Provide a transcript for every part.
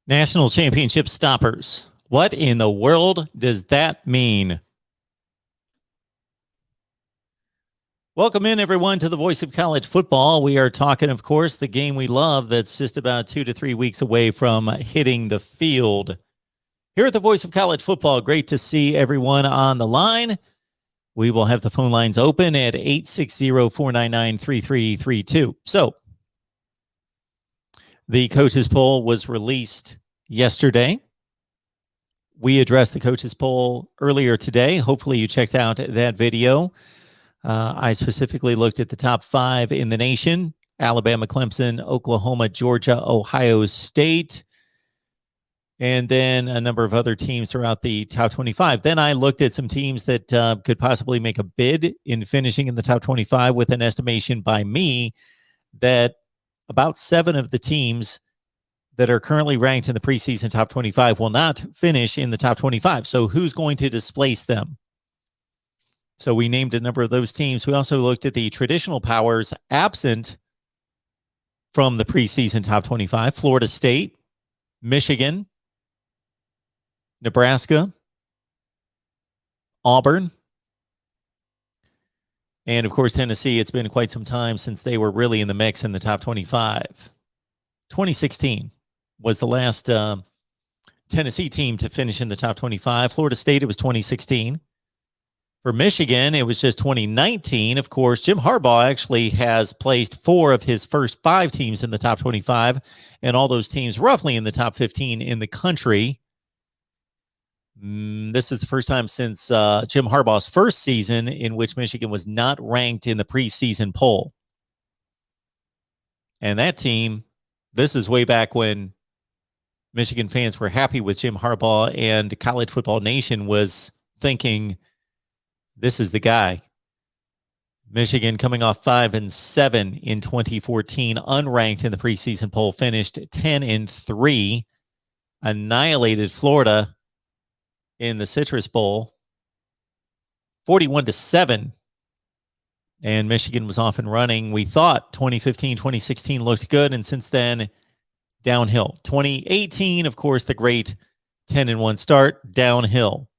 National championship stoppers. What in the world does that mean? Welcome in, everyone, to the Voice of College Football. We are talking, of course, the game we love that's just about 2 to 3 weeks away from hitting the field. Here at the Voice of College Football, great to see everyone on the line. We will have the phone lines open at 860-499-3332. So, the coaches poll was released yesterday. We addressed the coaches poll earlier today. Hopefully you checked out that video. I specifically looked at the top 5 in the nation: Alabama, Clemson, Oklahoma, Georgia, Ohio State, and then a number of other teams throughout the top 25. Then I looked at some teams that could possibly make a bid in finishing in the top 25, with an estimation by me that about 7 of the teams that are currently ranked in the preseason top 25 will not finish in the top 25. So who's going to displace them? So we named a number of those teams. We also looked at the traditional powers absent from the preseason top 25: Florida State, Michigan, Nebraska, Auburn, and of course Tennessee. It's been quite some time since they were really in the mix in the top 25. 2016 was the last Tennessee team to finish in the top 25. Florida State, it was 2016. For Michigan, it was just 2019. Of course, Jim Harbaugh actually has placed 4 of his first 5 teams in the top 25, and all those teams roughly in the top 15 in the country. This is the first time since Jim Harbaugh's first season in which Michigan was not ranked in the preseason poll. And that team, this is way back when Michigan fans were happy with Jim Harbaugh, and College Football Nation was thinking, this is the guy. Michigan, coming off 5-7 in 2014, unranked in the preseason poll, finished 10-3, annihilated Florida in the Citrus Bowl, 41-7, and Michigan was off and running. We thought 2015, 2016 looked good, and since then, downhill. 2018, of course, the great 10-1 start, downhill.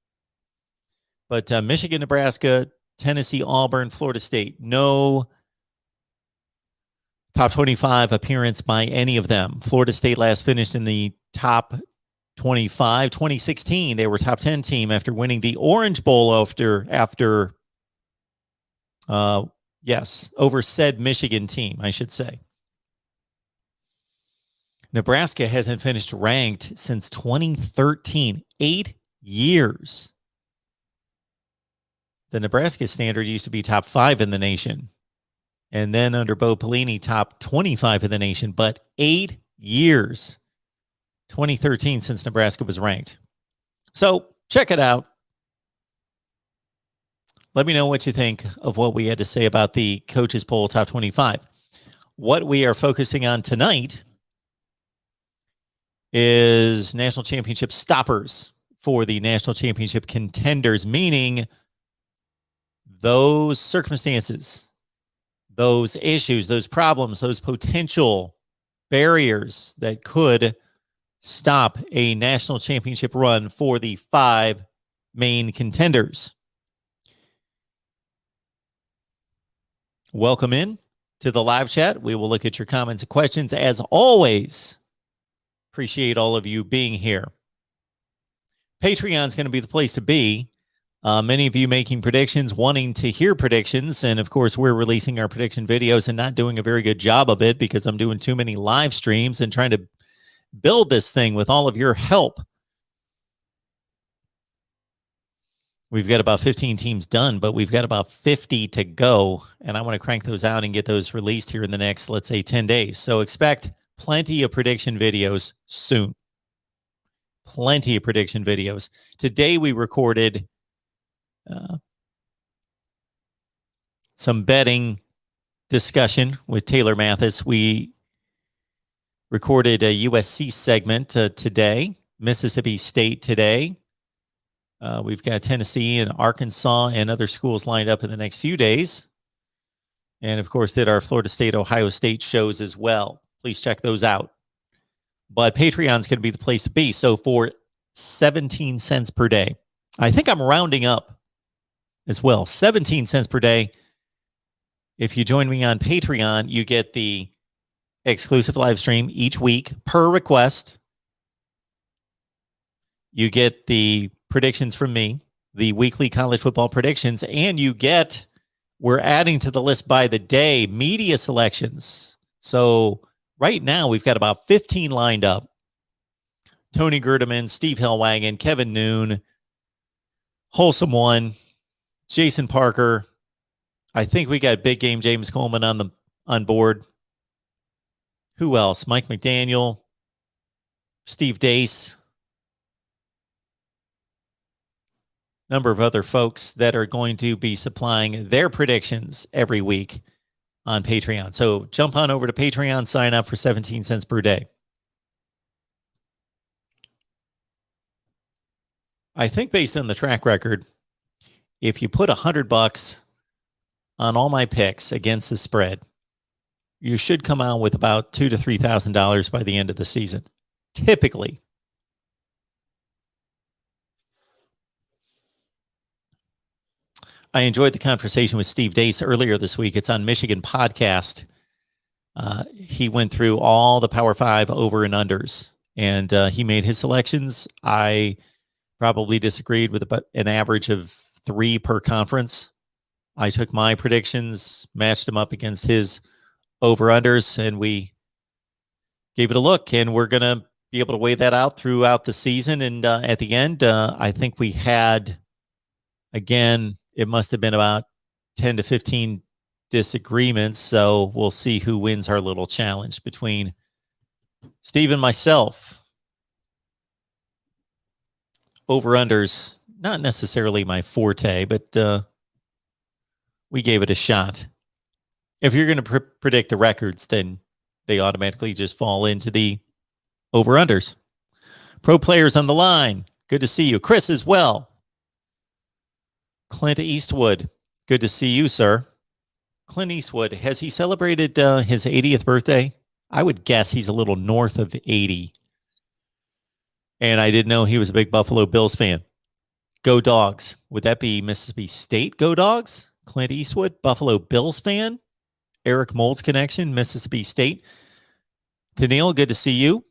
But Michigan, Nebraska, Tennessee, Auburn, Florida State, no top 25 appearance by any of them. Florida State last finished in the top 25. 2016, they were top 10 team after winning the Orange Bowl over said Michigan team, I should say. Nebraska hasn't finished ranked since 2013, 8 years. The Nebraska standard used to be top 5 in the nation. And then under Bo Pelini, top 25 in the nation. But 8 years, 2013, since Nebraska was ranked. So check it out. Let me know what you think of what we had to say about the coaches poll top 25. What we are focusing on tonight is national championship stoppers for the national championship contenders, meaning those circumstances, those issues, those problems, those potential barriers that could stop a national championship run for the 5 main contenders. Welcome in to the live chat. We will look at your comments and questions. As always, appreciate all of you being here. Patreon's going to be the place to be. Many of you making predictions, wanting to hear predictions. And of course, we're releasing our prediction videos and not doing a very good job of it because I'm doing too many live streams and trying to build this thing with all of your help. We've got about 15 teams done, but we've got about 50 to go. And I want to crank those out and get those released here in the next, let's say, 10 days. So expect plenty of prediction videos soon. Plenty of prediction videos. Today we recorded some betting discussion with Taylor Mathis. We recorded a USC segment today, Mississippi State today. We've got Tennessee and Arkansas and other schools lined up in the next few days. And of course, did our Florida State, Ohio State shows as well. Please check those out. but Patreon's going to be the place to be. So for 17 cents per day, I think I'm rounding up as well, 17 cents per day. If you join me on Patreon, you get the exclusive live stream each week per request. You get the predictions from me, the weekly college football predictions, and we're adding to the list by the day, media selections. So right now we've got about 15 lined up. Tony Gerdeman, Steve Hellwagon, Kevin Noon, Wholesome One, Jason Parker. I think we got big game James Coleman on board. Who else? Mike McDaniel, Steve Dace, number of other folks that are going to be supplying their predictions every week on Patreon. So jump on over to Patreon, sign up for 17 cents per day. I think based on the track record, if you put $100 on all my picks against the spread, you should come out with about $2,000 to $3,000 by the end of the season. Typically. I enjoyed the conversation with Steve Dace earlier this week. It's on Michigan Podcast. He went through all the Power 5 over and unders, and he made his selections. I probably disagreed with about an average of 3 per conference. I took my predictions, matched them up against his over-unders, and we gave it a look, and we're going to be able to weigh that out throughout the season. And at the end, I think we had, again, it must have been about 10 to 15 disagreements, so we'll see who wins our little challenge between Steve and myself. Over-unders, not necessarily my forte, but we gave it a shot. If you're going to predict the records, then they automatically just fall into the over-unders. Pro players on the line. Good to see you. Chris as well. Clint Eastwood. Good to see you, sir. Clint Eastwood, has he celebrated his 80th birthday? I would guess he's a little north of 80. And I didn't know he was a big Buffalo Bills fan. Go Dogs. Would that be Mississippi State Go Dogs? Clint Eastwood, Buffalo Bills fan? Eric Mold's connection, Mississippi State. Tennille, good to see you.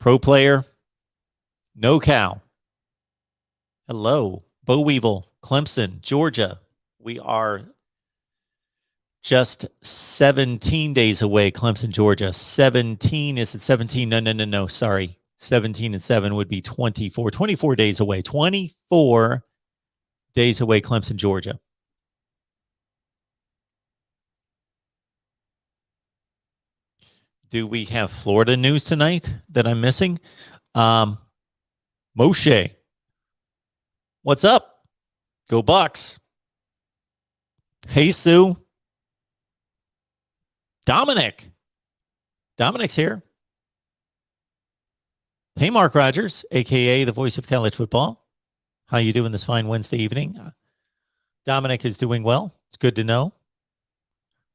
Pro player, no cow. Hello, Bo Weevil, Clemson, Georgia. We are just 17 days away, Clemson, Georgia. 17, is it 17? No, sorry. 17 and 7 would be 24. 24 days away. 24 days away, Clemson, Georgia. Do we have Florida news tonight that I'm missing? Moshe. What's up? Go Bucks. Hey, Sue. Dominic. Dominic's here. Hey, Mark Rogers, a.k.a. the voice of college football. How you doing this fine Wednesday evening? Dominic is doing well. It's good to know.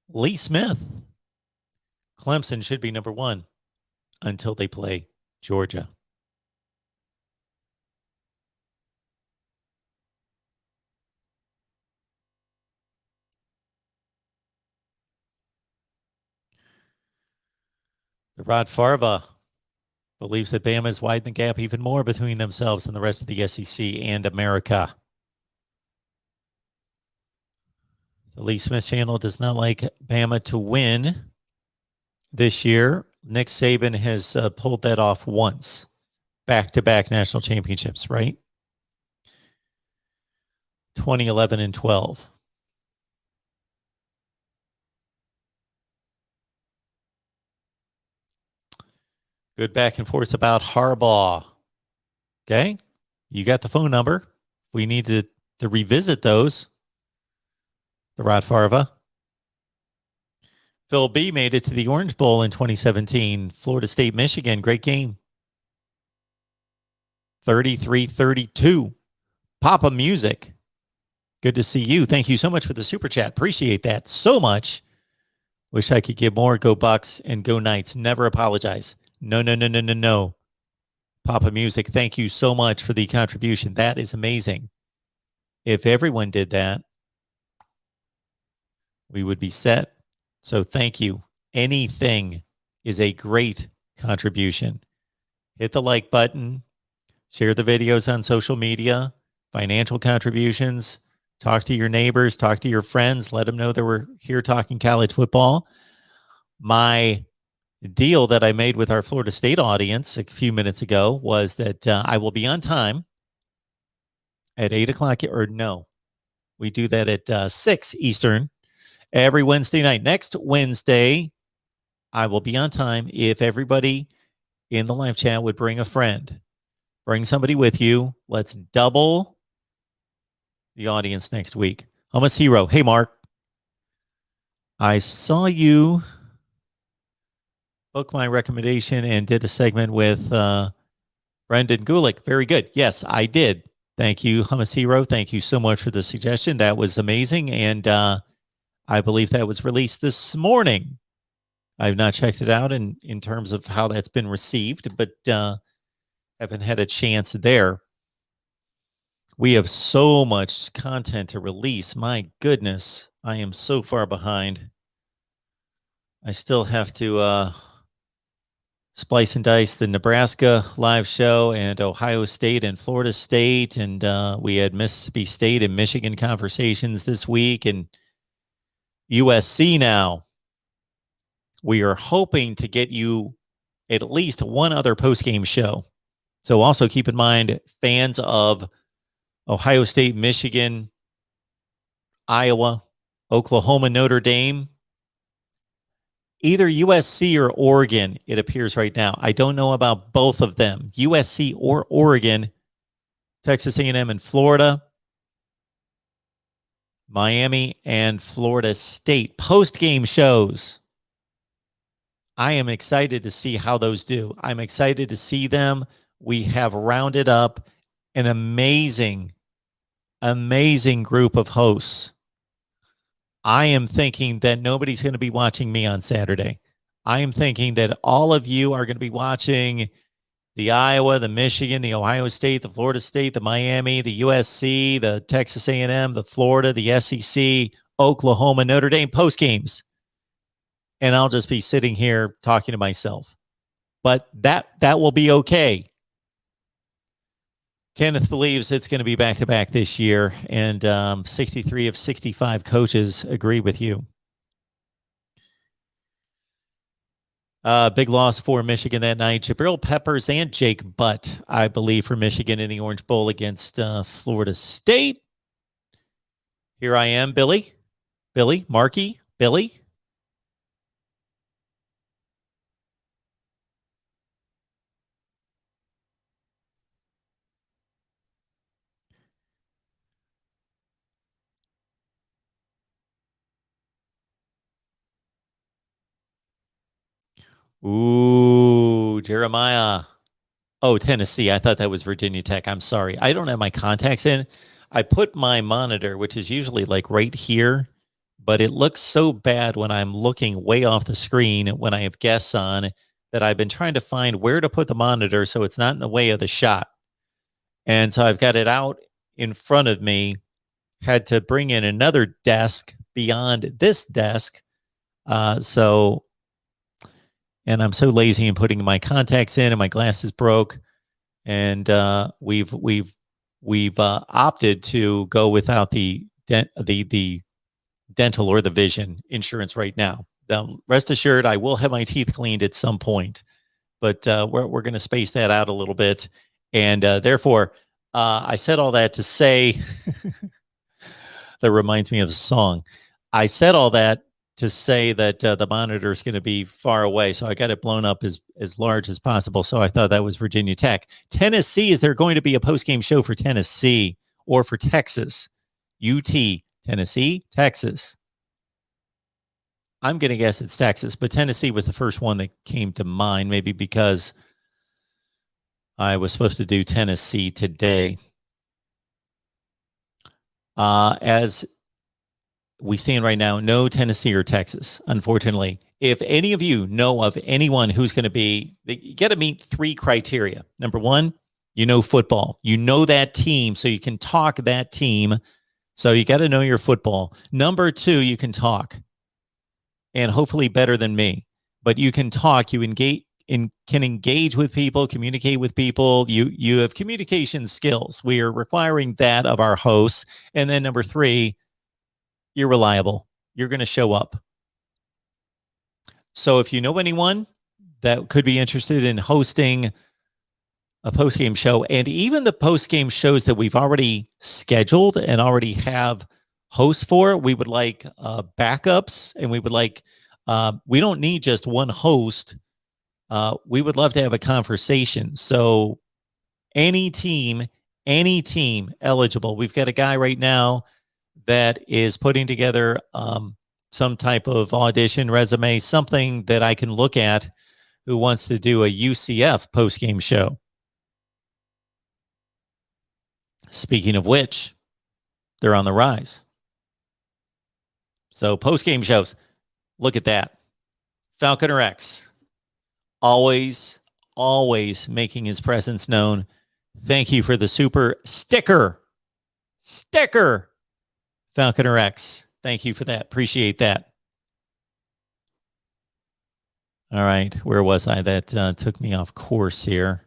Lee Smith. Clemson should be number 1 until they play Georgia. The Rod Farva believes that Bama has widened the gap even more between themselves and the rest of the SEC and America. The Lee Smith channel does not like Bama to win this year. Nick Saban has pulled that off once. Back-to-back national championships, right? 2011 and 12. Good back and forth about Harbaugh. Okay. You got the phone number. We need to revisit those. The Rod Farva. Phil B made it to the Orange Bowl in 2017. Florida State, Michigan. Great game. 33-32. Papa Music. Good to see you. Thank you so much for the super chat. Appreciate that so much. Wish I could give more. Go Bucks and go Knights. Never apologize. No, no, no, no, no, no. Papa Music, thank you so much for the contribution. That is amazing. If everyone did that, we would be set. So thank you. Anything is a great contribution. Hit the like button, share the videos on social media, financial contributions, talk to your neighbors, talk to your friends, let them know that we're here talking college football. My deal that I made with our Florida State audience a few minutes ago was that I will be on time at 8 o'clock, or no, we do that at 6 Eastern every Wednesday night. Next Wednesday, I will be on time if everybody in the live chat would bring a friend. Bring somebody with you. Let's double the audience next week. Hummus Hero. Hey, Mark. I saw you book my recommendation and did a segment with Brendan Gulick. Very good. Yes, I did. Thank you, Hummus Hero. Thank you so much for the suggestion. That was amazing. And I believe that was released this morning. I've not checked it out in terms of how that's been received, but haven't had a chance there. We have so much content to release. My goodness, I am so far behind. I still have to splice and dice the Nebraska live show and Ohio State and Florida State. And we had Mississippi State and Michigan conversations this week, and USC now. We are hoping to get you at least one other post-game show. So also keep in mind, fans of Ohio State, Michigan, Iowa, Oklahoma, Notre Dame, either USC or Oregon, it appears right now. I don't know about both of them, USC or Oregon, Texas A&M and Florida, Miami and Florida State. Post-game shows. I am excited to see how those do. I'm excited to see them. We have rounded up an amazing group of hosts. I am thinking that nobody's going to be watching me on Saturday. I am thinking that all of you are going to be watching the Iowa, the Michigan, the Ohio State, the Florida State, the Miami, the USC, the Texas A&M, the Florida, the SEC, Oklahoma, Notre Dame post games. And I'll just be sitting here talking to myself. But that will be okay. Kenneth believes it's going to be back-to-back this year, and 63 of 65 coaches agree with you. Big loss for Michigan that night. Jabril Peppers and Jake Butt, I believe, for Michigan in the Orange Bowl against Florida State. Here I am, Billy, Marky, Billy. Ooh, Jeremiah. Oh, Tennessee. I thought that was Virginia Tech. I'm sorry. I don't have my contacts in. I put my monitor, which is usually like right here, but it looks so bad when I'm looking way off the screen when I have guests on that I've been trying to find where to put the monitor so it's not in the way of the shot. And so I've got it out in front of me, had to bring in another desk beyond this desk. And I'm so lazy in putting my contacts in, and my glasses broke. And we've opted to go without the dental or the vision insurance right now. Now, rest assured, I will have my teeth cleaned at some point, but we're going to space that out a little bit. And therefore, I said all that to say, that reminds me of a song. I said all that to say that the monitor is going to be far away. So I got it blown up as large as possible. So I thought that was Virginia Tech. Tennessee, is there going to be a post-game show for Tennessee or for Texas? UT, Tennessee, Texas. I'm going to guess it's Texas, but Tennessee was the first one that came to mind, maybe because I was supposed to do Tennessee today. As we stand right now, no Tennessee or Texas, unfortunately. If any of you know of anyone who's going to be, you got to meet 3 criteria. Number 1, you know football. You know that team, so you can talk that team. So you got to know your football. Number 2, you can talk, and hopefully better than me. But you can talk. You can engage with people, communicate with people. You have communication skills. We are requiring that of our hosts. And then number 3, you're reliable. You're going to show up. So if you know anyone that could be interested in hosting a post-game show, and even the post-game shows that we've already scheduled and already have hosts for, we would like backups, and we would like, we don't need just one host. We would love to have a conversation. So any team eligible. We've got a guy right now that is putting together some type of audition resume, something that I can look at, who wants to do a UCF post-game show. Speaking of which, they're on the rise. So post-game shows, look at that. Falconer X, always making his presence known. Thank you for the super sticker. Falconer X. Thank you for that. Appreciate that. All right. Where was I? That took me off course here.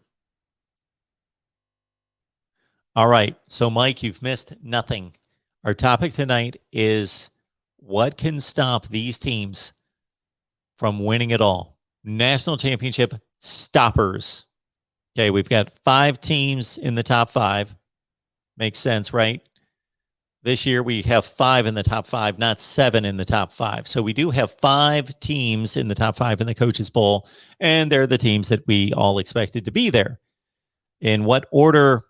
All right. So, Mike, you've missed nothing. Our topic tonight is what can stop these teams from winning it all? National championship stoppers. Okay. We've got 5 teams in the top 5. Makes sense, right? This year, we have 5 in the top 5, not 7 in the top 5. So we do have 5 teams in the top 5 in the Coaches Bowl, and they're the teams that we all expected to be there. In what order?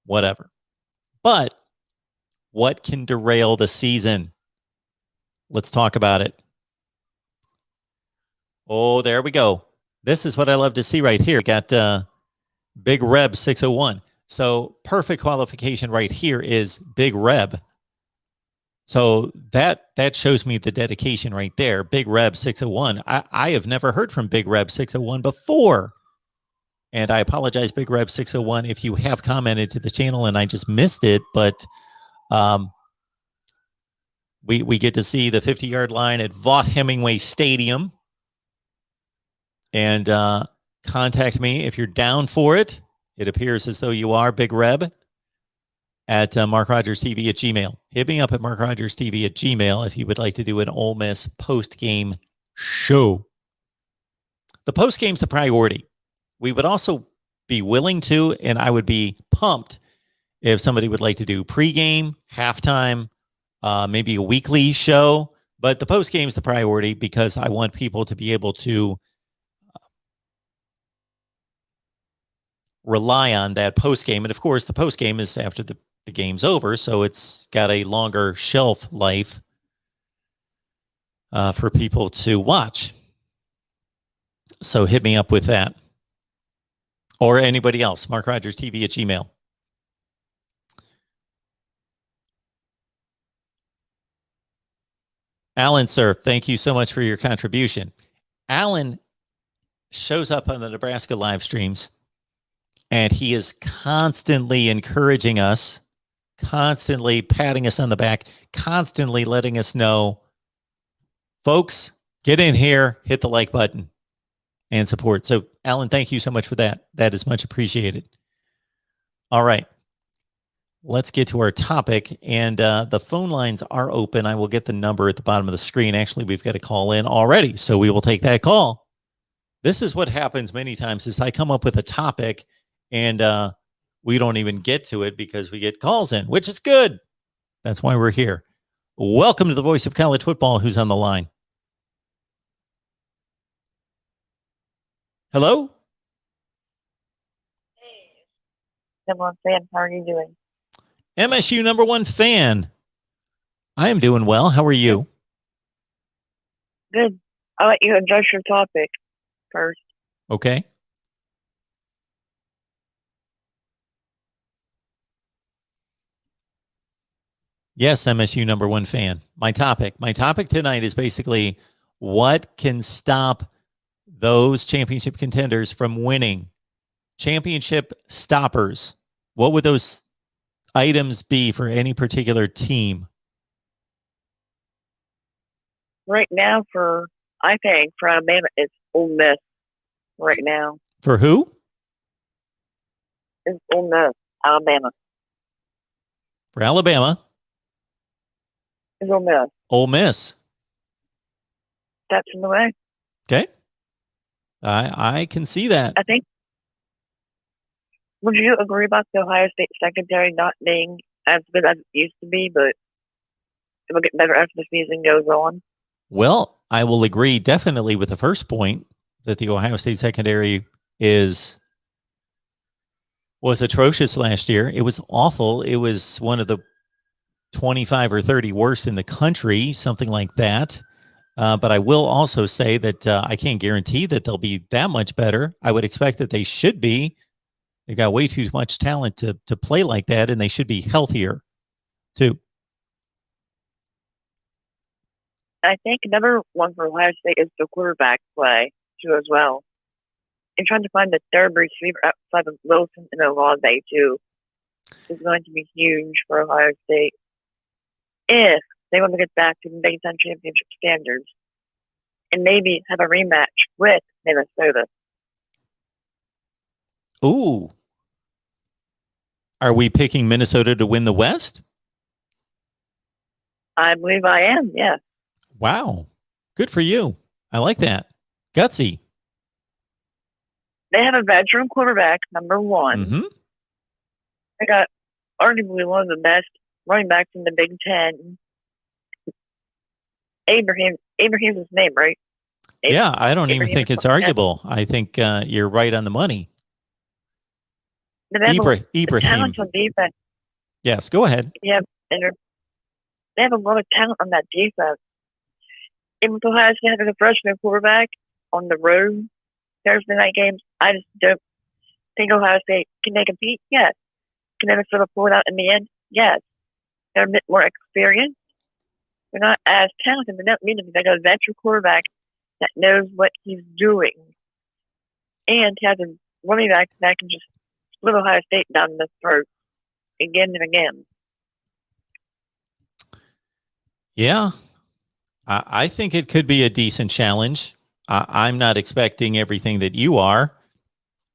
Whatever. But what can derail the season? Let's talk about it. Oh, there we go. This is what I love to see right here. We got Big Reb 601. So perfect qualification right here is Big Reb. So that shows me the dedication right there. Big Reb 601. I have never heard from Big Reb 601 before. And I apologize, Big Reb 601, if you have commented to the channel and I just missed it. But we get to see the 50-yard line at Vaught Hemingway Stadium. And contact me if you're down for it. It appears as though you are, Big Reb, at MarkRogersTV at Gmail. Hit me up at MarkRogersTV at Gmail if you would like to do an Ole Miss post-game show. The post-game's the priority. We would also be willing to, and I would be pumped if somebody would like to do pregame, halftime, maybe a weekly show. But the post-game's the priority because I want people to be able to rely on that post game. And of course, the post game is after the game's over, so it's got a longer shelf life for people to watch. So hit me up with that. Or anybody else, MarkRogersTV at Gmail. Alan, sir, thank you so much for your contribution. Alan shows up on the Nebraska live streams, and he is constantly encouraging us, constantly patting us on the back, constantly letting us know, folks, get in here, hit the like button, and support. So, Alan, thank you so much for that. That is much appreciated. All right. Let's get to our topic. And the phone lines are open. I will get the number at the bottom of the screen. Actually, we've got a call in already, so we will take that call. This is what happens many times is I come up with a topic and we don't even get to it because we get calls in, which is good. That's why we're here. Welcome to the Voice of College Football. Who's on the line? Hello? Hey, number one fan. How are you doing? MSU number 1 fan. I am doing well. How are you? Good. I'll let you address your topic first. Okay. Yes, MSU #1 fan. My topic tonight is basically what can stop those championship contenders from winning. Championship stoppers. What would those items be for any particular team? Right now, I think for Alabama, it's Ole Miss. Right now, For who? it's Ole Miss, Alabama. For Alabama. It's Ole Miss. Ole Miss. That's in the way. Okay. I can see that. I think. Would you agree about the Ohio State secondary not being as good as it used to be, but it will get better as the season goes on? Well, I will agree definitely with the first point that the Ohio State secondary was atrocious last year. It was awful. It was one of the 25 or 30 worst in the country, something like that. But I will also say that I can't guarantee that they'll be that much better. I would expect that they should be. They've got way too much talent to play like that, and they should be healthier too. I think another one for Ohio State is the quarterback play too, as well. And trying to find the third receiver outside of Wilson and Olave too is going to be huge for Ohio State if they want to get back to the Big Ten championship standards and maybe have a rematch with Minnesota. Ooh. Are we picking Minnesota to win the West? I believe I am, yes. Wow. Good for you. I like that. Gutsy. They have a veteran quarterback, number one. Mm-hmm. They got arguably one of the best running backs in the Big Ten. Abraham's his name, right? Yeah, I don't even think it's arguable. I think you're right on the money. Ibrahim. Talent on defense. Yes, go ahead. Yeah, and they have a lot of talent on that defense. And with Ohio State having a freshman quarterback on the road, Thursday night games, I just don't think Ohio State can they compete. Yes. Can Minnesota pull it out in the end? Yes. They're a bit more experienced. They're not as talented, but don't mean to be. They got a veteran quarterback that knows what he's doing. And he has a running back that can just split Ohio State down the throat again and again. Yeah. I think it could be a decent challenge. I'm not expecting everything that you are,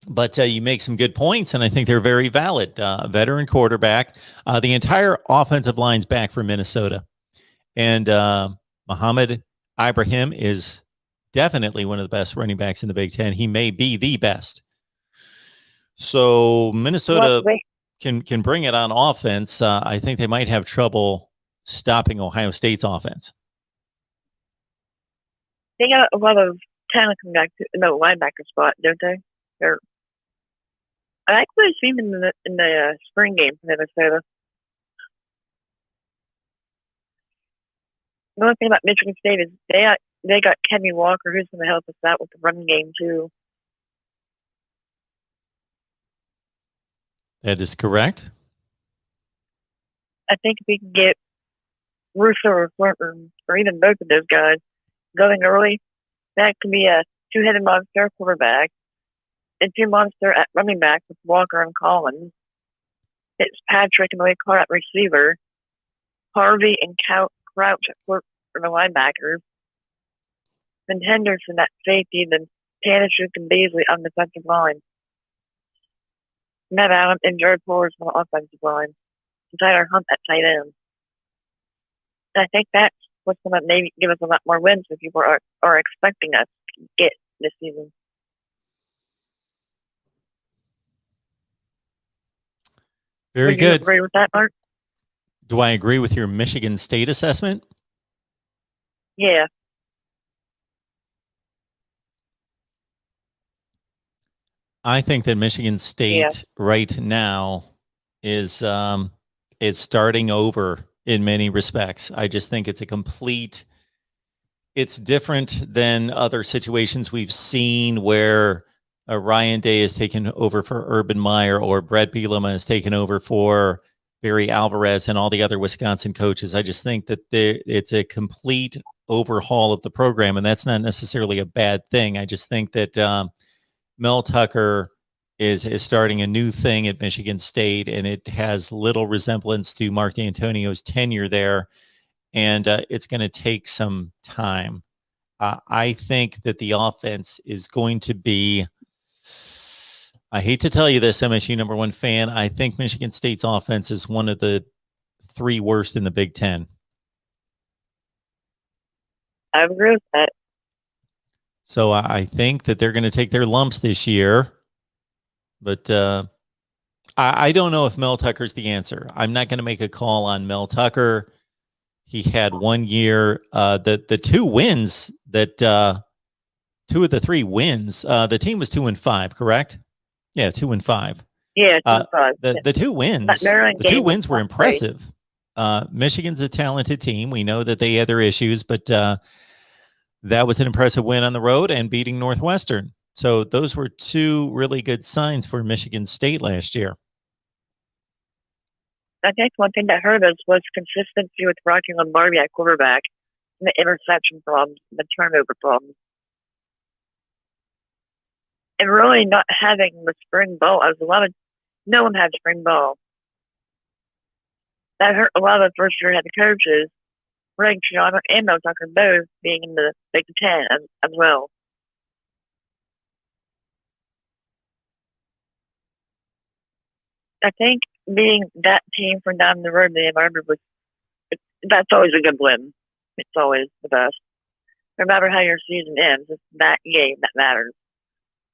but you make some good points, and I think they're very valid. Veteran quarterback. The entire offensive line's back for Minnesota. And Muhammad Ibrahim is definitely one of the best running backs in the Big Ten. He may be the best. So Minnesota can bring it on offense. I think they might have trouble stopping Ohio State's offense. They got a lot of talent coming back in the linebacker spot, don't they? I actually seen them in the spring game for Minnesota. The only thing about Michigan State is they got Kenny Walker, who's going to help us out with the running game too. That is correct. I think if we can get Russo or even both of those guys going early, that could be a two-headed monster quarterback and two monster at running back with Walker and Collins. Fitzpatrick and Lee at receiver, Harvey and Crouch at for the linebackers, then Henderson at safety, then Tanishuk and Beasley on the defensive line. Matt Allen and Jared Flores on the offensive line. And Tyler Hunt at tight end. And I think that's what's going to maybe give us a lot more wins if people are expecting us to get this season. Very Would good. you agree with that, Mark? Do I agree with your Michigan State assessment? Yeah. I think that Michigan State right now is starting over in many respects. I just think it's it's different than other situations we've seen where Ryan Day has taken over for Urban Meyer or Brett Bielema has taken over for Barry Alvarez and all the other Wisconsin coaches. I just think that it's a complete overhaul of the program, and that's not necessarily a bad thing. I just think that Mel Tucker is starting a new thing at Michigan State, and it has little resemblance to Mark D'Antonio's tenure there, and it's going to take some time. I think that the offense is going to be, I hate to tell you this, MSU number one fan, I think Michigan State's offense is one of the 3 worst in the Big Ten. I agree with that. So I think that they're going to take their lumps this year, but I don't know if Mel Tucker's the answer. I'm not going to make a call on Mel Tucker. He had 1 year, the 2 wins that 2 of the 3 wins. The team was 2-5, correct? Yeah, 2-5. Yeah, 2-5. The 2 wins. The 2 wins were impressive. Michigan's a talented team. We know that they had their issues, but that was an impressive win on the road and beating Northwestern. So those were 2 really good signs for Michigan State last year. I think one thing that hurt us was consistency with Rocky Lombardi at quarterback, and the interception problems, the turnover problems. And really not having the spring ball. No one had spring ball. That hurt a lot of first-year head coaches, Greg Schiano and Mel Tucker both being in the Big Ten as well. I think being that team from down the road, the environment that's always a good win. It's always the best. No matter how your season ends, it's that game that matters.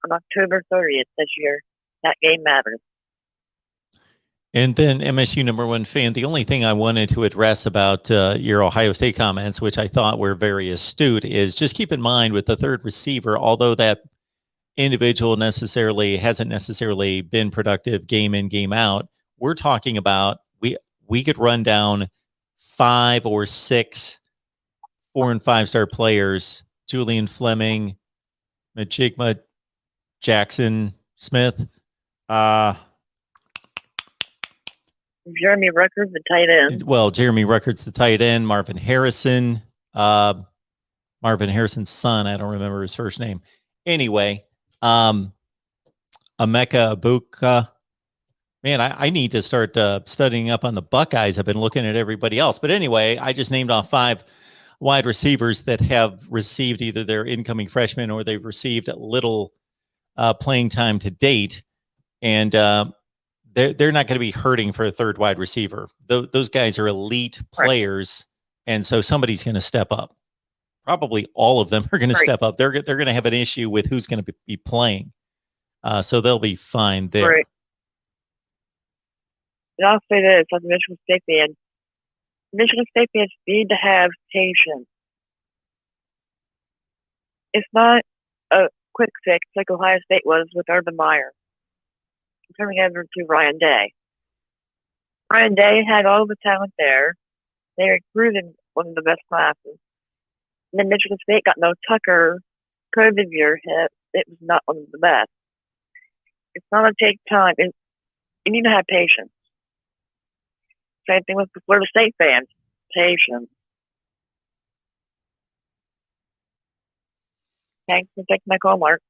On October 30th this year, that game matters. And then MSU number one fan, the only thing I wanted to address about your Ohio State comments, which I thought were very astute, is just keep in mind with the third receiver, although that individual hasn't necessarily been productive game in, game out, we're talking about we could run down 5 or 6 4- and 5-star players, Julian Fleming, Majigma Jackson Smith, Jeremy Rucker's the tight end. Well, Jeremy Rucker's the tight end. Marvin Harrison's son. I don't remember his first name. Anyway, Emeka Abuka. Man, I need to start studying up on the Buckeyes. I've been looking at everybody else. But anyway, I just named off 5 wide receivers that have received either their incoming freshmen or they've received little playing time to date. And they're not going to be hurting for a third wide receiver. Those guys are elite players. Right. And so somebody's going to step up. Probably all of them are going to step up. They're going to have an issue with who's going to be playing. So they'll be fine there. Right. And I'll say this, as a Michigan State fan, Michigan State fans need to have patience. It's not a quick fix like Ohio State was with Urban Meyer. Coming over to Ryan Day. Ryan Day had all the talent there. They recruited one of the best classes. And then Michigan State got no Tucker. COVID year hit. It was not one of the best. It's going to take time. And you need to have patience. Same thing with the Florida State fans. Patience. Thanks for taking my call, Mark.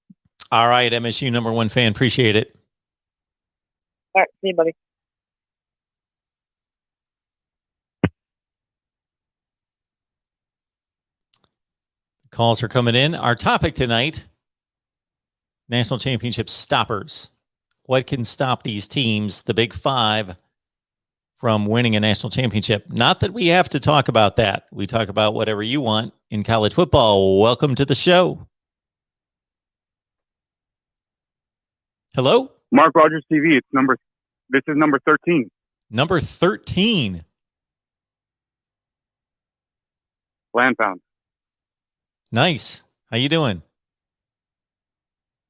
All right, MSU number one fan. Appreciate it. All right, see you, buddy. Calls are coming in. Our topic tonight, national championship stoppers. What can stop these teams, the Big Five, from winning a national championship? Not that we have to talk about that. We talk about whatever you want in college football. Welcome to the show. Hello? Mark Rogers TV. This is number 13. Number 13. Land pound. Nice. How you doing?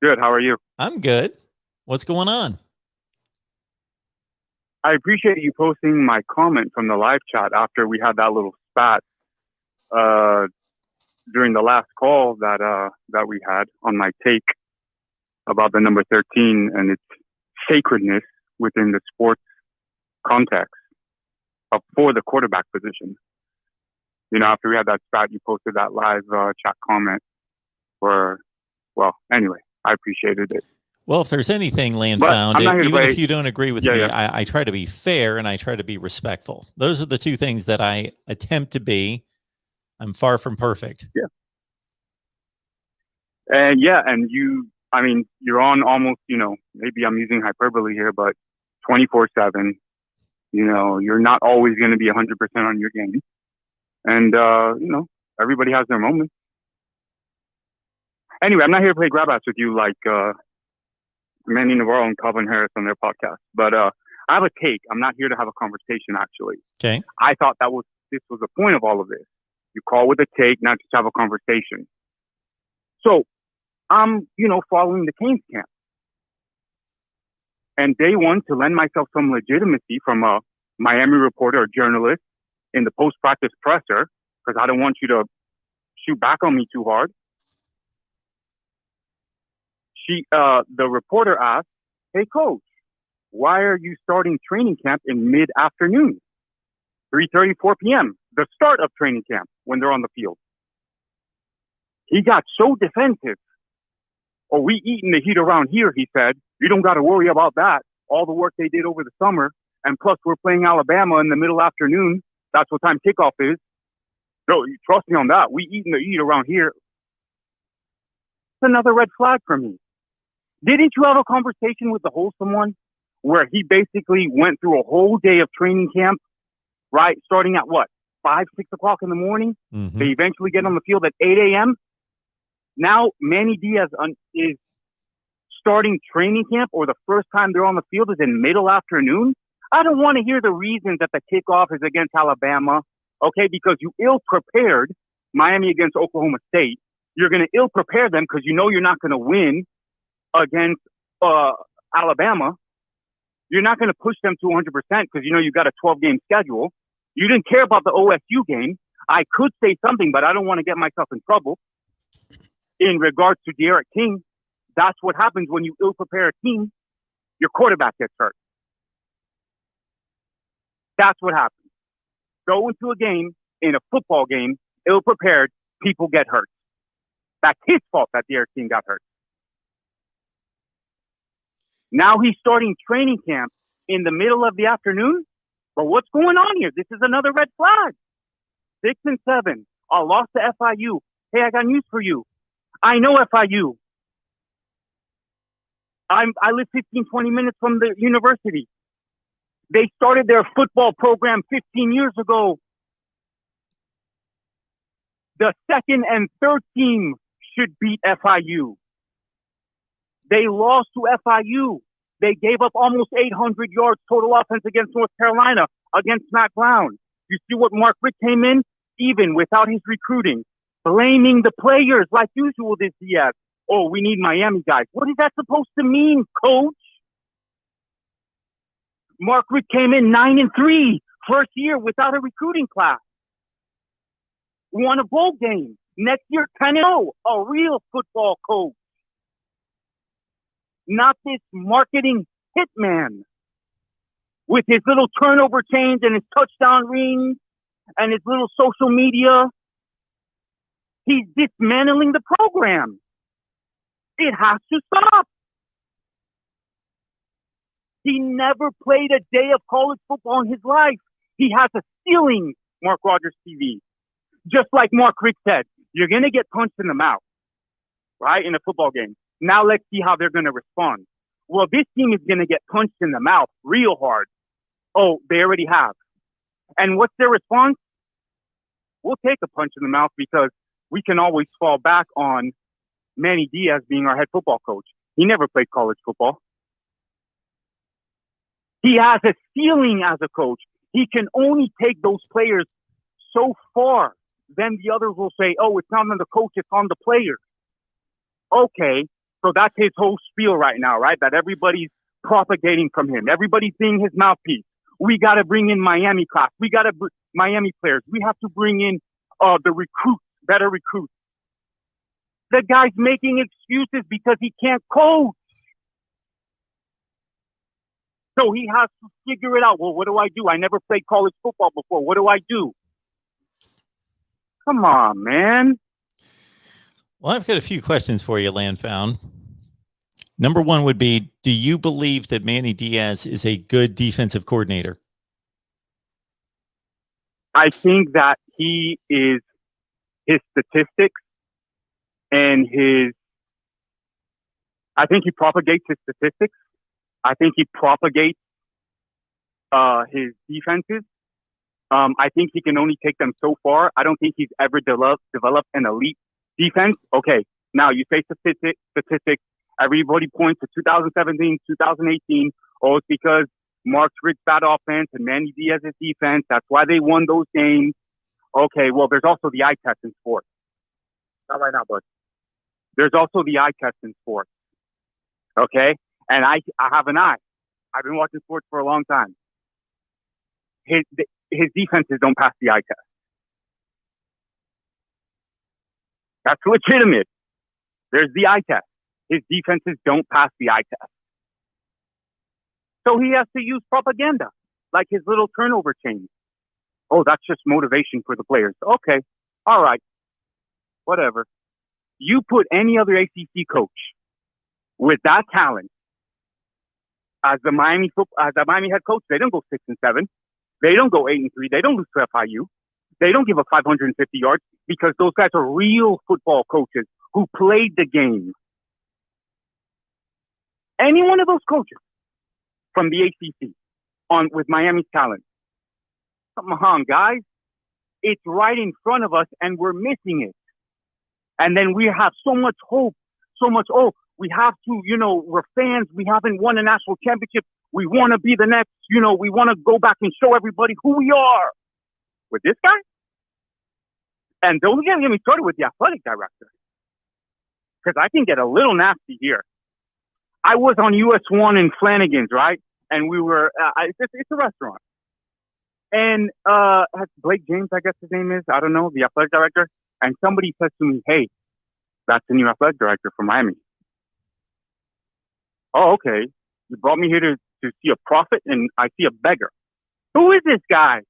Good. How are you? I'm good. What's going on? I appreciate you posting my comment from the live chat after we had that little spat during the last call that we had on my take about the number 13 and its sacredness within the sports context. for the quarterback position. You know, after we had that stat, you posted that live chat comment where, well, anyway, I appreciated it. Well, if there's anything land But found, I'm not here to even play. if you don't agree with Yeah, me, yeah. I try to be fair and I try to be respectful. Those are the two things that I attempt to be. I'm far from perfect. Yeah. And yeah, and I mean, you're on almost, you know, maybe I'm using hyperbole here, but 24/7, you know, you're not always going to be 100% on your game. And, you know, everybody has their moments. Anyway, I'm not here to play grab ass with you like Manny Navarro and Calvin Harris on their podcast. But I have a take. I'm not here to have a conversation, actually. Okay. I thought this was the point of all of this. You call with a take, not just have a conversation. So I'm, you know, following the Canes camp. And day one, to lend myself some legitimacy from a Miami reporter or journalist in the post-practice presser, because I don't want you to shoot back on me too hard. The reporter asked, "Hey, coach, why are you starting training camp in mid-afternoon, 3:30, 4 p.m., the start of training camp when they're on the field?" He got so defensive. "Oh, we eat in the heat around here," he said. "You don't got to worry about that. All the work they did over the summer. And plus, we're playing Alabama in the middle afternoon. That's what time kickoff is. No, you trust me on that. We eat in the heat around here." It's another red flag for me. Didn't you have a conversation with the wholesome one where he basically went through a whole day of training camp, right? Starting at what, 5, 6 o'clock in the morning? Mm-hmm. They eventually get on the field at 8 a.m. Now Manny Diaz is starting training camp, or the first time they're on the field is in middle afternoon. I don't want to hear the reasons that the kickoff is against Alabama, okay? Because you ill-prepared Miami against Oklahoma State. You're going to ill-prepare them because you know you're not going to win against Alabama. You're not going to push them to 100% because you know you got a 12-game schedule. You didn't care about the OSU game. I could say something, but I don't want to get myself in trouble. In regards to Derek King, that's what happens when you ill-prepare a team. Your quarterback gets hurt. That's what happens. Go into a game, in a football game, ill-prepared, people get hurt. That's his fault that Derek King got hurt. Now he's starting training camp in the middle of the afternoon. But what's going on here? This is another red flag. 6 and 7. A loss to FIU. Hey, I got news for you. I know FIU. I live 15, 20 minutes from the university. They started their football program 15 years ago. The second and third team should beat FIU. They lost to FIU. They gave up almost 800 yards total offense against North Carolina, against Matt Brown. You see what Mark Richt came in, even without his recruiting, blaming the players like usual this year. Oh, we need Miami guys. What is that supposed to mean, coach? Mark Richt came in 9-3, first year without a recruiting class. Won a bowl game. Next year, 10-0, a real football coach. Not this marketing hitman with his little turnover chains and his touchdown rings and his little social media. He's dismantling the program. It has to stop. He never played a day of college football in his life. He has a ceiling, MarkRogersTV. Just like Mark Richt said, you're going to get punched in the mouth, right, in a football game. Now let's see how they're going to respond. Well, this team is going to get punched in the mouth real hard. Oh, they already have. And what's their response? We'll take a punch in the mouth because we can always fall back on Manny Diaz being our head football coach. He never played college football. He has a ceiling as a coach. He can only take those players so far. Then the others will say, oh, it's not on the coach, it's on the players. Okay, so that's his whole spiel right now, right? That everybody's propagating from him. Everybody's being his mouthpiece. We got to bring in Miami class. We got to Miami players. We have to bring in the recruits, better recruits. The guy's making excuses because he can't coach. So he has to figure it out. Well, what do I do? I never played college football before. What do I do? Come on, man. Well, I've got a few questions for you, Landfound. Number one would be, do you believe that Manny Diaz is a good defensive coordinator? I think that his statistics and I think he propagates his statistics. I think he propagates his defenses. I think he can only take them so far. I don't think he's ever developed an elite defense. Okay, now you say statistics. Everybody points to 2017, 2018. Oh, it's because Mark's rich bad offense and Manny Diaz's defense. That's why they won those games. Okay, well, there's also the eye test in sports. Not right now, bud. There's also the eye test in sports. Okay? And I have an eye. I've been watching sports for a long time. His defenses don't pass the eye test. That's legitimate. There's the eye test. His defenses don't pass the eye test. So he has to use propaganda, like his little turnover chain. Oh, that's just motivation for the players. Okay. All right. Whatever. You put any other ACC coach with that talent as the Miami head coach, they don't go 6-7. They don't go 8-3. They don't lose to FIU. They don't give up 550 yards because those guys are real football coaches who played the game. Any one of those coaches from the ACC with Miami's talent. Come on, guys. It's right in front of us and we're missing it. And then we have so much hope, we have to, we're fans. We haven't won a national championship. We want to be the next, we want to go back and show everybody who we are. With this guy? And don't get me started with the athletic director. Because I can get a little nasty here. I was on US 1 in Flanagan's, right? And we were, it's a restaurant. And Blake James, I guess his name is, I don't know, the athletic director. And somebody says to me, hey, that's the new athletic director for Miami. Oh, okay. You brought me here to see a prophet and I see a beggar. Who is this guy?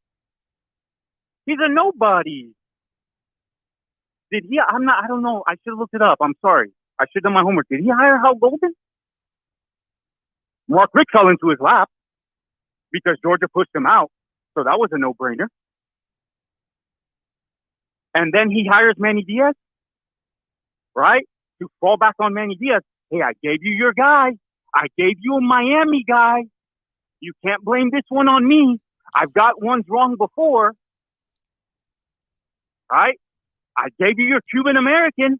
He's a nobody. I don't know. I should have looked it up. I'm sorry. I should have done my homework. Did he hire Hal Golden? Mark Richt fell into his lap because Georgia pushed him out. So that was a no-brainer. And then he hires Manny Diaz, right? To fall back on Manny Diaz. Hey, I gave you your guy. I gave you a Miami guy. You can't blame this one on me. I've got ones wrong before. Right? I gave you your Cuban American.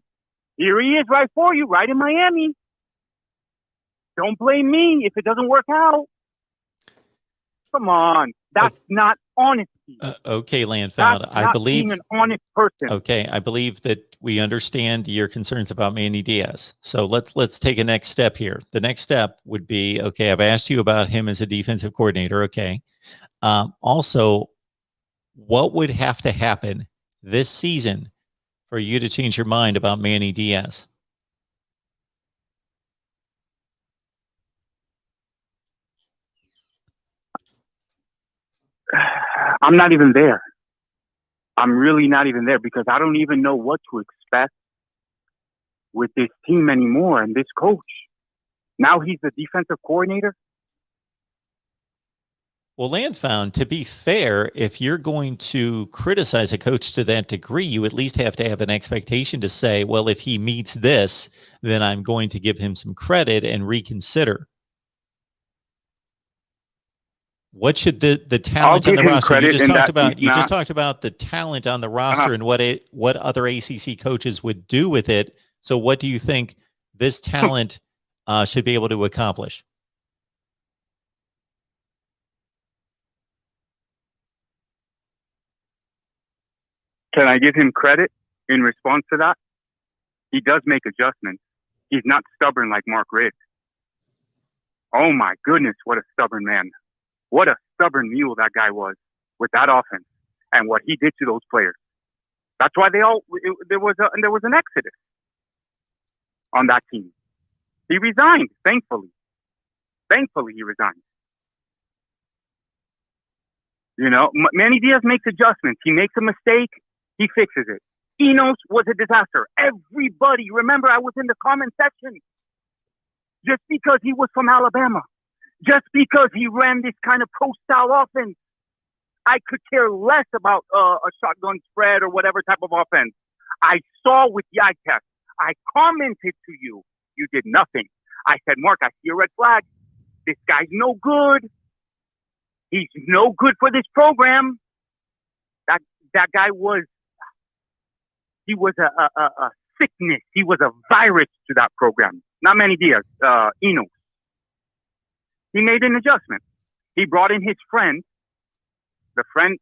Here he is right for you, right in Miami. Don't blame me if it doesn't work out. Come on. That's not honesty. Okay, Landfound. I believe being an honest person. Okay, I believe that we understand your concerns about Manny Diaz. So let's take a next step here. The next step would be, okay, I've asked you about him as a defensive coordinator. Okay. Also, what would have to happen this season for you to change your mind about Manny Diaz? I'm not even there. I'm really not even there because I don't even know what to expect with this team anymore and this coach. Now he's the defensive coordinator. Well, Landfound, to be fair, if you're going to criticize a coach to that degree, you at least have to have an expectation to say, well, if he meets this, then I'm going to give him some credit and reconsider. What should the talent on the roster? You just talked about the talent on the roster and what other ACC coaches would do with it. So what do you think this talent should be able to accomplish? Can I give him credit in response to that? He does make adjustments. He's not stubborn like Mark Richt. Oh my goodness, what a stubborn man. What a stubborn mule that guy was with that offense and what he did to those players. That's why there was an exodus on that team. He resigned, thankfully. Thankfully, he resigned. You know, Manny Diaz makes adjustments. He makes a mistake. He fixes it. Enos was a disaster. Everybody, remember, I was in the comment section. Just because he was from Alabama, just because he ran this kind of pro-style offense, I could care less about a shotgun spread or whatever type of offense. I saw with the eye test. I commented to you. You did nothing. I said, Mark, I see a red flag. This guy's no good. He's no good for this program. That guy was a sickness. He was a virus to that program. Not Manny Diaz, Enos. He made an adjustment. He brought in his friend. The friend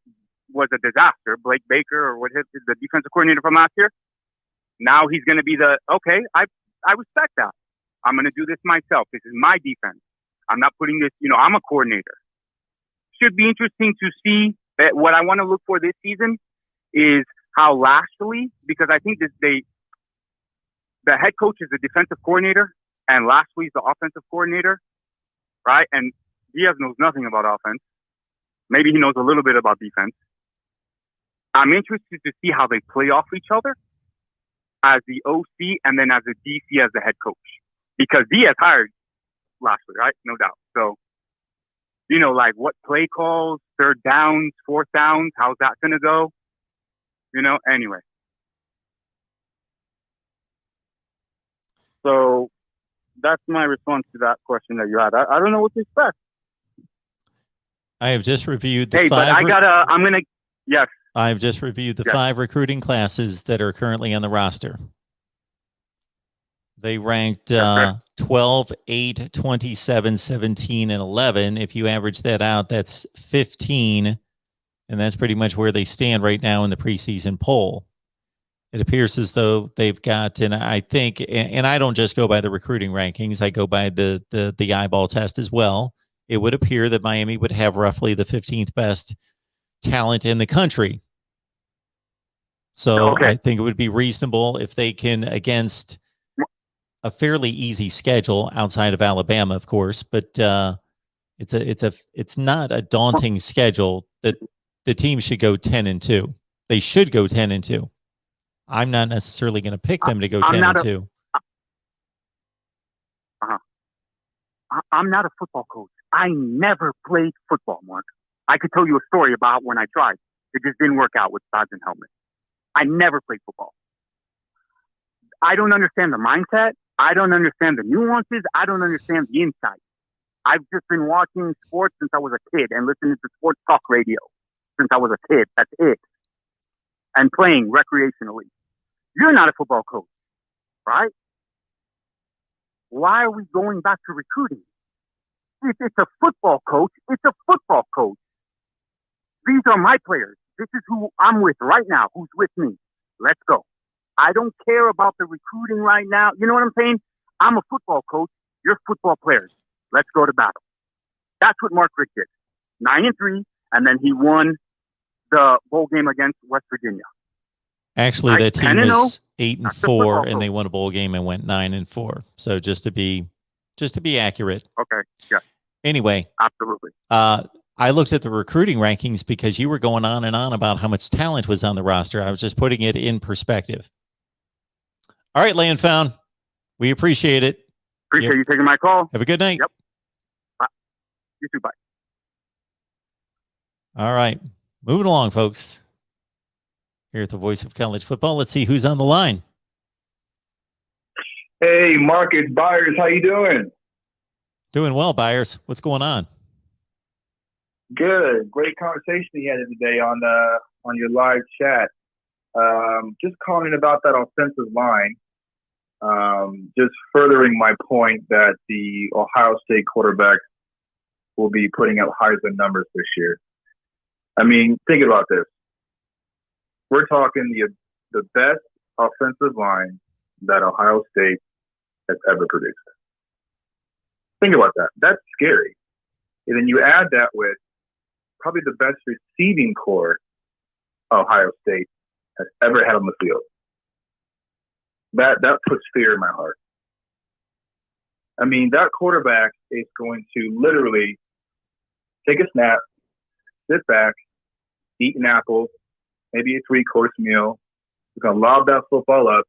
was a disaster, Blake Baker, or what is the defensive coordinator from last year. Now he's going to be I respect that. I'm going to do this myself. This is my defense. I'm not putting this, I'm a coordinator. Should be interesting to see. What I want to look for this season is how Lashley, because I think the head coach is the defensive coordinator and Lashley's the offensive coordinator, right? And Diaz knows nothing about offense. Maybe he knows a little bit about defense. I'm interested to see how they play off each other as the OC and then as the DC as the head coach. Because Diaz hired Lashley, right? No doubt. So, like what play calls, third downs, fourth downs, how's that going to go? Anyway. So that's my response to that question that you had. I don't know what to expect. I have just reviewed the but yes. I've just reviewed the 5 recruiting classes that are currently on the roster. They ranked 12, 8, 27, 17, and 11. If you average that out, that's 15. And that's pretty much where they stand right now in the preseason poll. It appears as though they've got, and I think, and I don't just go by the recruiting rankings, I go by the eyeball test as well. It would appear that Miami would have roughly the 15th best talent in the country. So I think it would be reasonable if they can, against a fairly easy schedule outside of Alabama, of course, but it's not a daunting schedule that the team should go 10-2. They should go 10-2. I'm not necessarily going to pick them to go 10-2. I'm not a football coach. I never played football, Mark. I could tell you a story about when I tried. It just didn't work out with pads and helmet. I never played football. I don't understand the mindset. I don't understand the nuances. I don't understand the insight. I've just been watching sports since I was a kid and listening to sports talk radio since I was a kid. That's it. And playing recreationally. You're not a football coach, right? Why are we going back to recruiting? If it's a football coach, it's a football coach. These are my players. This is who I'm with right now. Who's with me? Let's go. I don't care about the recruiting right now. You know what I'm saying? I'm a football coach. You're football players. Let's go to battle. That's what Mark Richt did. 9-3, and then he won the bowl game against West Virginia. Actually, that team is 8-4, and they won a bowl game and went 9-4. So just to be accurate. Okay. Yeah. Anyway. Absolutely. I looked at the recruiting rankings because you were going on and on about how much talent was on the roster. I was just putting it in perspective. All right, Land Found. We appreciate it. Appreciate you taking my call. Have a good night. Yep. Bye. You too. Bye. All right. Moving along, folks. Here at the Voice of College Football. Let's see who's on the line. Hey, Mark, it's Byers. How you doing? Doing well, Byers. What's going on? Good. Great conversation you had today on your live chat. Just commenting about that offensive line. Just furthering my point that the Ohio State quarterback will be putting up Heisman numbers this year. I mean, think about this. We're talking the best offensive line that Ohio State has ever produced. Think about that. That's scary. And then you add that with probably the best receiving core Ohio State has ever had on the field. That puts fear in my heart. I mean, that quarterback is going to literally take a snap, sit back, eating apples, maybe a 3-course meal. We're going to lob that football up,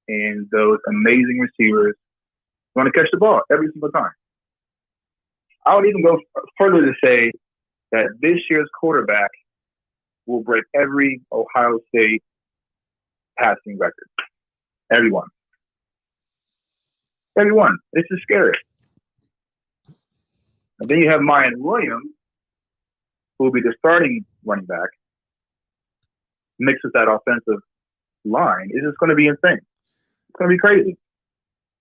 and those amazing receivers want to catch the ball every single time. I would even go further to say that this year's quarterback will break every Ohio State passing record. Everyone. It's just scary. And then you have Mayan Williams, who will be the starting running back, mixed with that offensive line. It's just going to be insane. It's going to be crazy.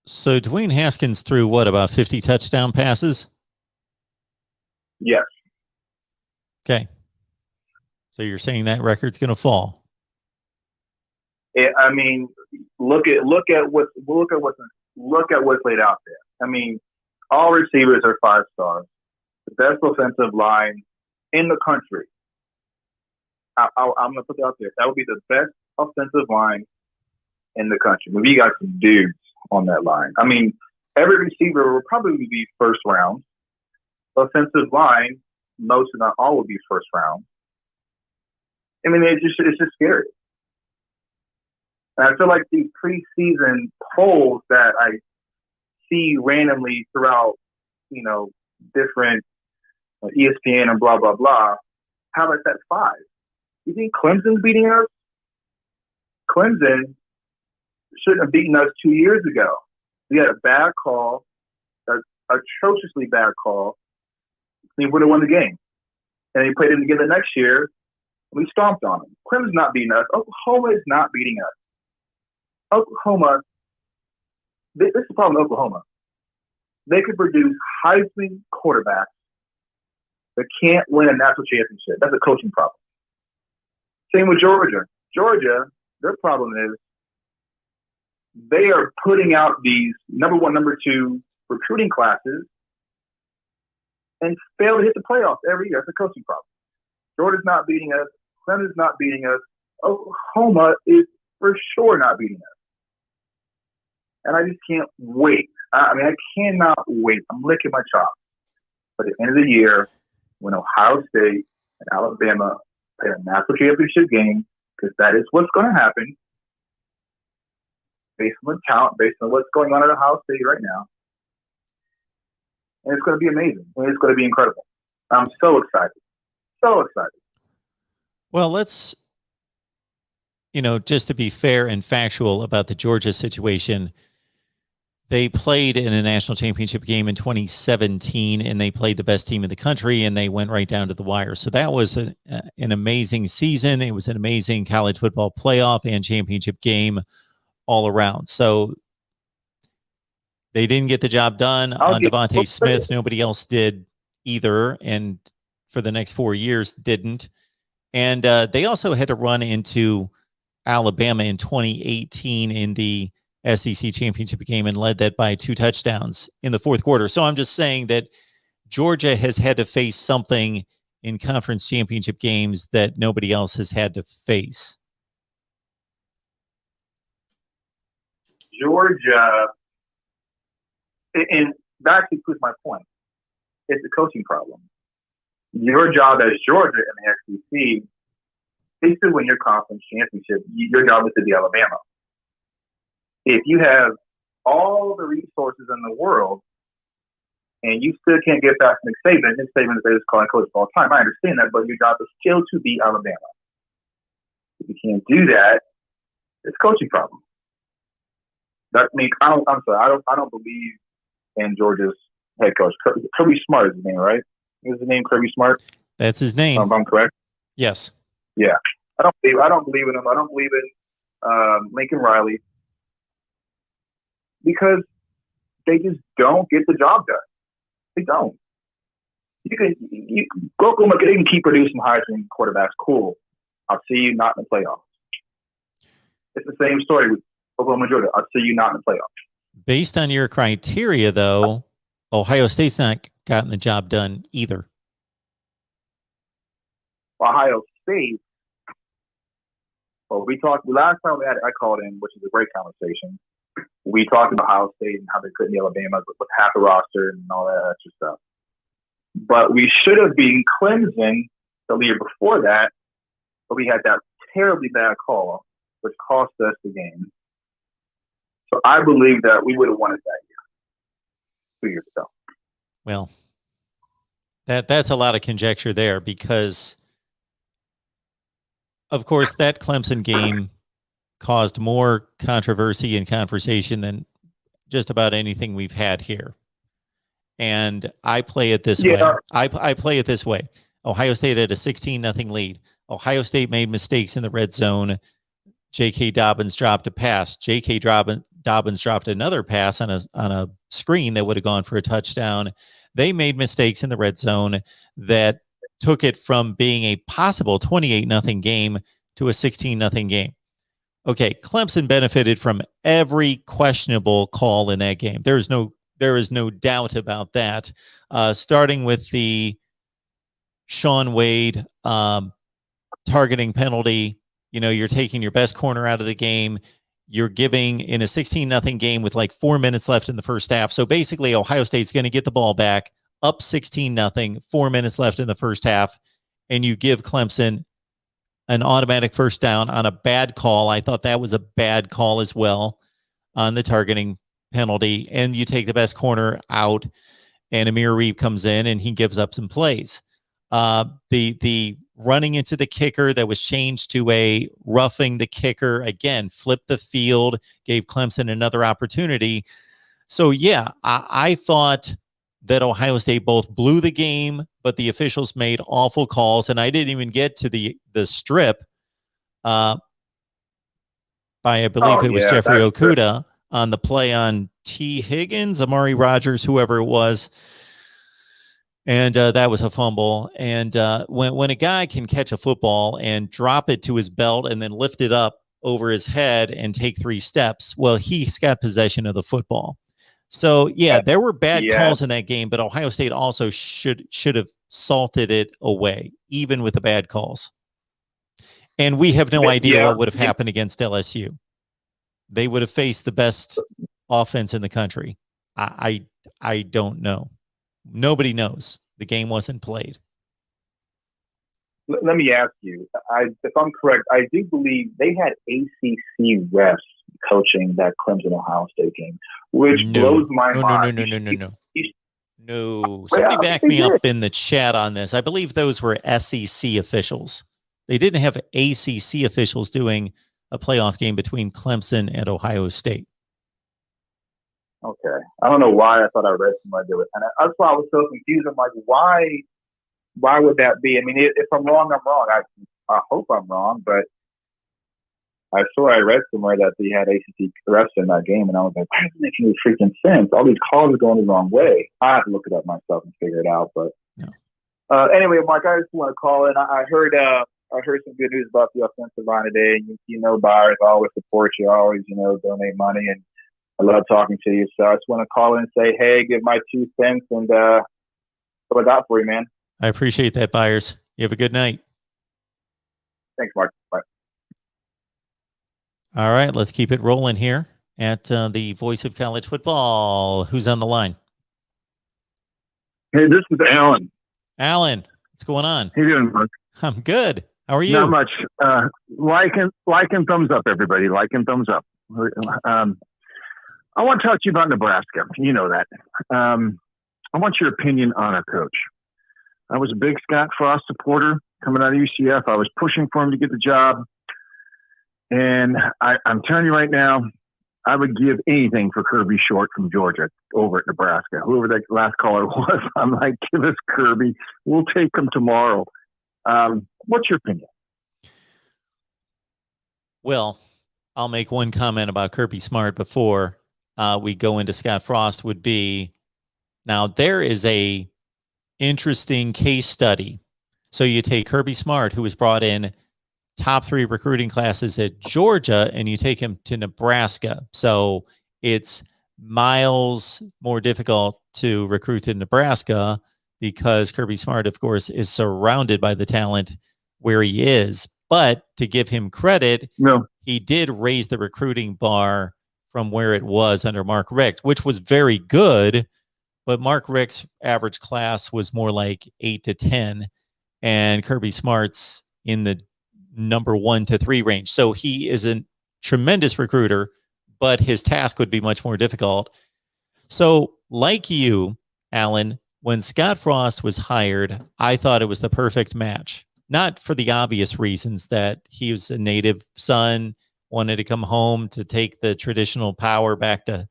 So Dwayne Haskins threw what, about 50 touchdown passes? Yes. Okay. So you're saying that record's going to fall? I mean, look at what's laid out there. I mean, all receivers are 5 stars. The best offensive line in the country. I'm going to put that out there. That would be the best offensive line in the country. We got some dudes on that line. I mean, every receiver will probably be first round. Offensive line, most if not all, will be first round. I mean, it's just scary. And I feel like these preseason polls that I see randomly throughout, different ESPN and blah, blah, blah, have us at 5. You think Clemson's beating us? Clemson shouldn't have beaten us 2 years ago. We had a bad call, an atrociously bad call. We would have won the game. And they played them together next year, and we stomped on them. Clemson's not beating us. Oklahoma is not beating us. Oklahoma, this is the problem with Oklahoma. They could produce Heisman quarterbacks that can't win a national championship. That's a coaching problem. Same with Georgia. Georgia, their problem is they are putting out these number 1, number 2 recruiting classes and fail to hit the playoffs every year. That's a coaching problem. Georgia's not beating us. Clemson's not beating us. Oklahoma is for sure not beating us. And I just can't wait. I cannot wait. I'm licking my chops. But at the end of the year, when Ohio State and Alabama play a national championship game, because that is what's going to happen, based on the talent, based on what's going on at Ohio State right now. And it's going to be amazing. And it's going to be incredible. I'm so excited. So excited. Well, let's, just to be fair and factual about the Georgia situation, they played in a national championship game in 2017, and they played the best team in the country, and they went right down to the wire. So that was an amazing season. It was an amazing college football playoff and championship game all around. So they didn't get the job done on Devontae Smith. Nobody else did either, and for the next 4 years didn't. And they also had to run into Alabama in 2018 in the SEC championship game and led that by 2 touchdowns in the fourth quarter. So I'm just saying that Georgia has had to face something in conference championship games that nobody else has had to face. Georgia, and that actually proves my point. It's a coaching problem. Your job as Georgia in the SEC is to win your conference championship. Your job is to be Alabama. If you have all the resources in the world and you still can't get past Nick Saban, Nick Saban is just calling coach all the time. I understand that, but your job is still to be Alabama. If you can't do that, it's a coaching problem. That means I don't believe in Georgia's head coach. Kirby Smart is his name, right? Is his name Kirby Smart? That's his name. If I'm correct. Yes. Yeah. I don't believe in him. I don't believe in Lincoln Riley because they just don't get the job done. They don't. You Oklahoma can keep producing Heisman quarterbacks. Cool. I'll see you not in the playoffs. It's the same story with Oklahoma, Georgia. I'll see you not in the playoffs. Based on your criteria, though, Ohio State's not gotten the job done either. Ohio State. Well, we talked last time I called in, which is a great conversation. We talked about Ohio State and how they couldn't Alabama with half the roster and all that extra stuff. But we should have beaten Clemson the year before that, but we had that terribly bad call, which cost us the game. So I believe that we would have won it that year, 2 years ago. Well, that's a lot of conjecture there because, of course, that Clemson game caused more controversy and conversation than just about anything we've had here. And I play it this way. I play it this way. Ohio State had a 16-0 lead. Ohio State made mistakes in the red zone. J.K. Dobbins dropped a pass. J.K. Dobbins dropped another pass on a screen that would have gone for a touchdown. They made mistakes in the red zone that took it from being a possible 28-0 game to a 16-0 game. Okay, Clemson benefited from every questionable call in that game. There is no doubt about that. Starting with the Sean Wade targeting penalty. You know, you're taking your best corner out of the game. You're giving in a 16-0 game with like 4 minutes left in the first half. So basically, Ohio State's going to get the ball back up 16-0, 4 minutes left in the first half, and you give Clemson an automatic first down on a bad call. I thought that was a bad call as well on the targeting penalty. And you take the best corner out, and Amir Reeb comes in and he gives up some plays. The running into the kicker that was changed to a roughing the kicker, again, flipped the field, gave Clemson another opportunity. So, yeah, I thought that Ohio State both blew the game, but the officials made awful calls. And I didn't even get to the strip by, I believe it was Jeffrey Okudah on the play on T. Higgins, Amari Rogers, whoever it was. And that was a fumble. And when a guy can catch a football and drop it to his belt and then lift it up over his head and take 3 steps, well, he's got possession of the football. So, yeah, there were bad calls in that game, but Ohio State also should have salted it away, even with the bad calls. And we have no idea what would have happened against LSU. They would have faced the best offense in the country. I don't know. Nobody knows. The game wasn't played. Let me ask you, if I'm correct, I do believe they had ACC refs coaching that Clemson-Ohio State game, which blows my mind. No. Somebody back me up in the chat on this. I believe those were SEC officials. They didn't have ACC officials doing a playoff game between Clemson and Ohio State. Okay. I don't know why I thought I read somebody do it. And that's why I was so confused. I'm like, why would that be? I mean, if I'm wrong, I'm wrong. I hope I'm wrong, but I swear I read somewhere that they had ACC refs in that game, and I was like, why doesn't it make any freaking sense? All these calls are going the wrong way. I have to look it up myself and figure it out. But anyway, Mark, I just want to call in. I heard some good news about the offensive line today. You know, Byers, I always support you. I always, donate money, and I love talking to you. So I just want to call in and say, hey, give my 2 cents, and what I got for you, man. I appreciate that, Byers. You have a good night. Thanks, Mark. Bye. All right, let's keep it rolling here at the Voice of College Football. Who's on the line? Hey, this is Alan. Alan, what's going on? How you doing, Mark? I'm good. How are you? Not much. Like and thumbs up, everybody. Like and thumbs up. I want to talk to you about Nebraska. You know that. I want your opinion on our coach. I was a big Scott Frost supporter coming out of UCF. I was pushing for him to get the job. And I'm telling you right now, I would give anything for Kirby Short from Georgia over at Nebraska. Whoever that last caller was, I'm like, give us Kirby. We'll take him tomorrow. What's your opinion? Well, I'll make one comment about Kirby Smart before we go into Scott Frost would be, now there is a interesting case study. So you take Kirby Smart, who was brought in top 3 recruiting classes at Georgia, and you take him to Nebraska. So it's miles more difficult to recruit to Nebraska because Kirby Smart, of course, is surrounded by the talent where he is. But to give him credit, he did raise the recruiting bar from where it was under Mark Richt, which was very good. But Mark Richt's average class was more like 8 to 10. and Kirby Smart's in the number 1 to 3 range. So he is a tremendous recruiter, but his task would be much more difficult. So, like you, Alan, when Scott Frost was hired, I thought it was the perfect match. Not for the obvious reasons that he was a native son, wanted to come home to take the traditional power back to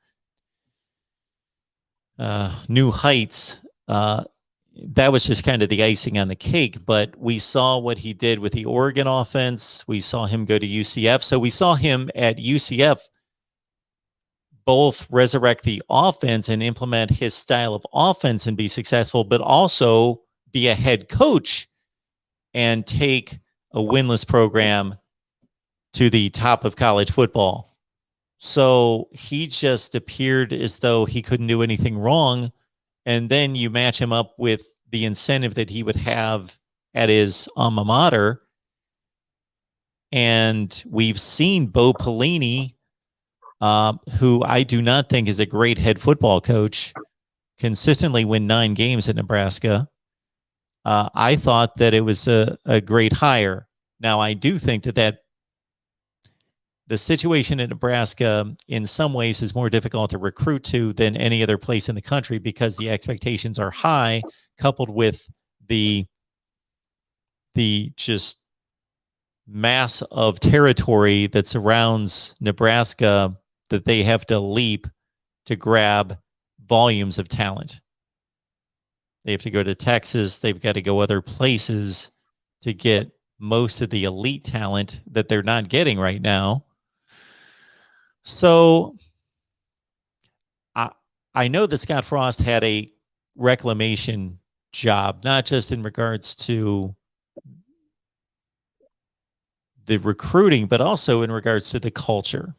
new heights. That was just kind of the icing on the cake. But we saw what he did with the Oregon offense. We saw him go to UCF. So we saw him at UCF both resurrect the offense and implement his style of offense and be successful, but also be a head coach and take a winless program to the top of college football. So he just appeared as though he couldn't do anything wrong. And then you match him up with the incentive that he would have at his alma mater. And we've seen Bo Pelini, who I do not think is a great head football coach, consistently win 9 games at Nebraska. I thought that it was a great hire. Now, I do think that the situation in Nebraska in some ways is more difficult to recruit to than any other place in the country because the expectations are high, coupled with the just mass of territory that surrounds Nebraska that they have to leap to grab volumes of talent. They have to go to Texas. They've got to go other places to get most of the elite talent that they're not getting right now. So I know that Scott Frost had a reclamation job, not just in regards to the recruiting, but also in regards to the culture.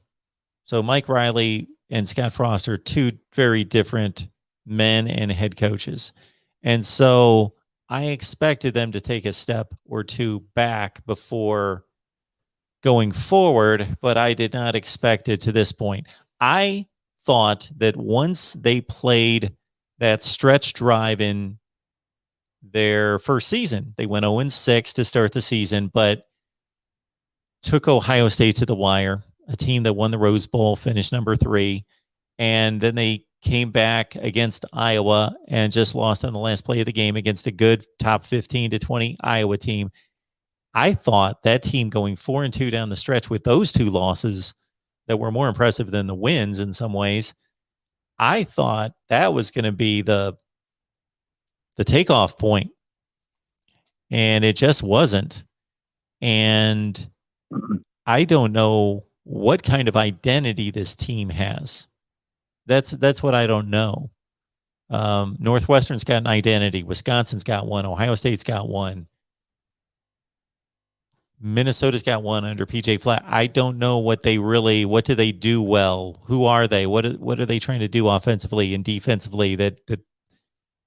So Mike Riley and Scott Frost are two very different men and head coaches. And so I expected them to take a step or two back before going forward, but I did not expect it to this point. I thought that once they played that stretch drive in their first season, they went 0-6 to start the season, but took Ohio State to the wire, a team that won the Rose Bowl, finished number 3. And then they came back against Iowa and just lost on the last play of the game against a good top 15 to 20 Iowa team. I thought that team going 4-2 down the stretch with those 2 losses that were more impressive than the wins in some ways, I thought that was going to be the takeoff point. And it just wasn't. And I don't know what kind of identity this team has. That's what I don't know. Northwestern's got an identity. Wisconsin's got one. Ohio State's got one. Minnesota's got one under PJ Flatt. I don't know what do they do well? Who are they? What are they trying to do offensively and defensively that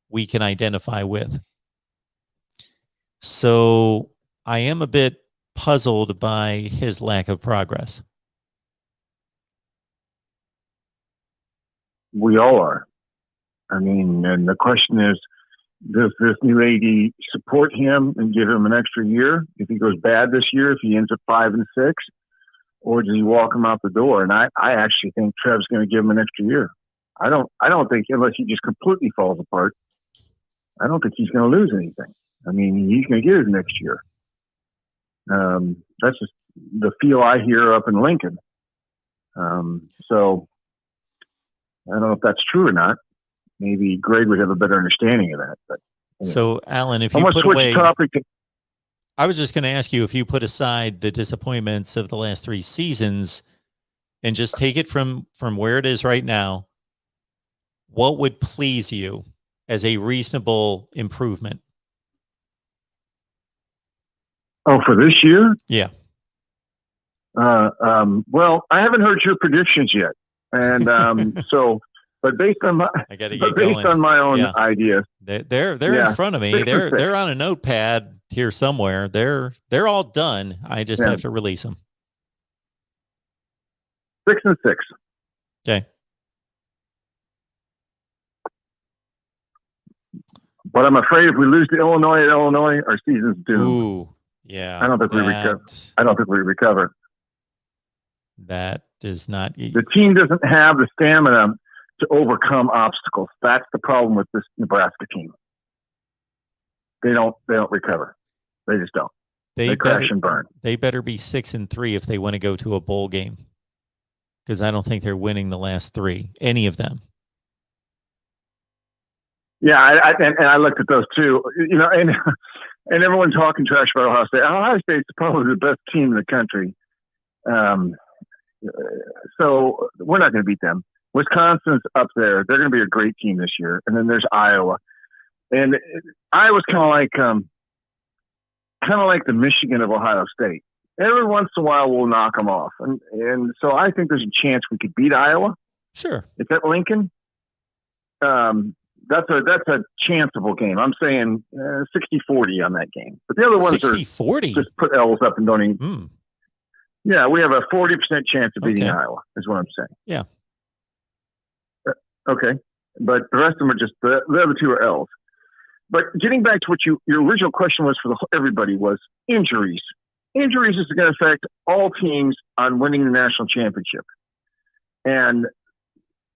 we can identify with? So I am a bit puzzled by his lack of progress. We all are. I mean, and the question is, does this new AD support him and give him an extra year if he goes bad this year, if he ends up 5-6, or does he walk him out the door? And I actually think Trev's going to give him an extra year. I don't think, unless he just completely falls apart, I don't think he's going to lose anything. I mean, he's going to get his next year. That's just the feel I hear up in Lincoln. So I don't know if that's true or not. Maybe Greg would have a better understanding of that. But anyway. So, Alan, if you put away, topic. I was just going to ask you, if you put aside the disappointments of the last 3 seasons and just take it from where it is right now, what would please you as a reasonable improvement? Oh, for this year? Yeah. Well, I haven't heard your predictions yet, and so. But based on my own ideas, they're in front of me. They're on a notepad here somewhere. They're all done. I just have to release them. 6-6. Okay. But I'm afraid if we lose to Illinois at Illinois, our season's doomed. Ooh, yeah. I don't think we recover. I don't think we recover. That is not. The team doesn't have the stamina to overcome obstacles. That's the problem with this Nebraska team. They don't recover. They just don't. They crash and burn. They better be 6-3 if they want to go to a bowl game, because I don't think they're winning the last 3, any of them. Yeah, I looked at those too. You know, and everyone talking trash about Ohio State. Ohio State's probably the best team in the country. So we're not going to beat them. Wisconsin's up there. They're going to be a great team this year. And then there's Iowa. And Iowa's kind of like the Michigan of Ohio State. Every once in a while, we'll knock them off. And so I think there's a chance we could beat Iowa. Sure. It's at Lincoln. That's a chanceable game. I'm saying 60-40 on that game. But the other ones 60-40? Just put L's up and don't even. Yeah, we have a 40% chance of beating Iowa, is what I'm saying. Yeah. Okay. But the rest of them are just, the other two are L's. But getting back to what your original question was for everybody was injuries. Injuries is going to affect all teams on winning the national championship. And,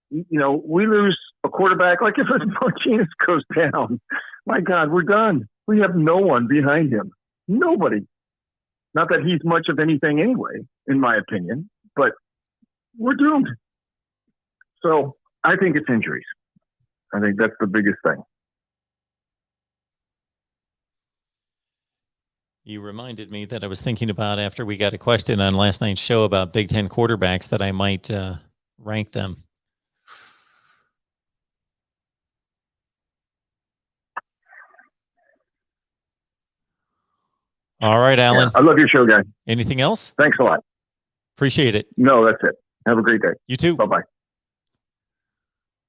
you know, we lose a quarterback. Like if Martinez goes down, my God, we're done. We have no one behind him. Nobody. Not that he's much of anything anyway, in my opinion, but we're doomed. So I think it's injuries. I think that's the biggest thing. You reminded me that I was thinking about, after we got a question on last night's show about Big Ten quarterbacks, that I might rank them. All right, Alan. Yeah, I love your show, guy. Anything else? Thanks a lot. Appreciate it. No, that's it. Have a great day. You too. Bye-bye.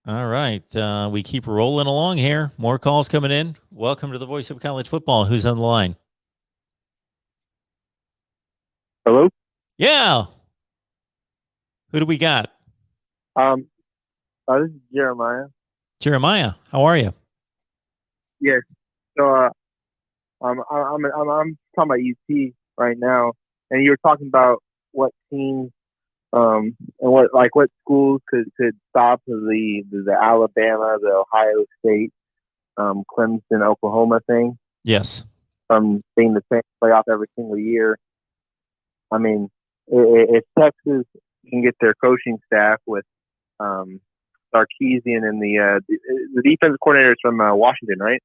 All right. We keep rolling along here. More calls coming in. Welcome to the Voice of College Football. Who's on the line? Hello? Yeah. Who do we got? This is Jeremiah. Jeremiah, how are you? Yes. So I'm talking about UT right now, and you were talking about what teams and what schools could stop the Alabama, the Ohio State, Clemson, Oklahoma thing. Yes. From being the same playoff every single year. I mean, if Texas can get their coaching staff with Sarkisian and the defensive coordinator is from Washington, right?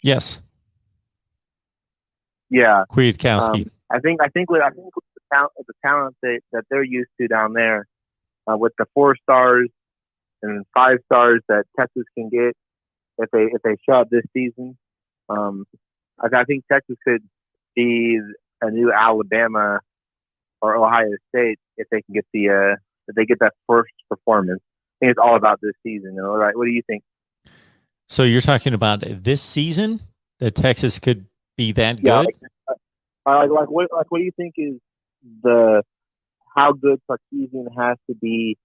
Yes. Yeah. Kwiatkowski. I think with the talent that they're used to down there, with the 4 stars and 5 stars that Texas can get if they show up this season, I think Texas could be a new Alabama or Ohio State if they can get if they get that first performance. I think it's all about this season. Right? What do you think? So you're talking about this season that Texas could be that good? What do you think is how good Sarkisian has to be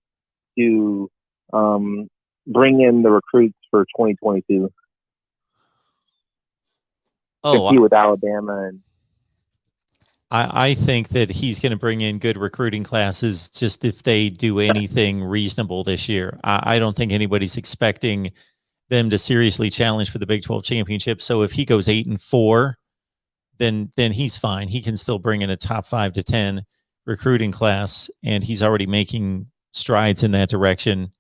to bring in the recruits for 2022? Compete with Alabama and. I think that he's going to bring in good recruiting classes just if they do anything reasonable this year. I don't think anybody's expecting them to seriously challenge for the Big 12 championship. So if he goes 8-4, then he's fine. He can still bring in a top 5 to 10 recruiting class, and he's already making strides in that direction.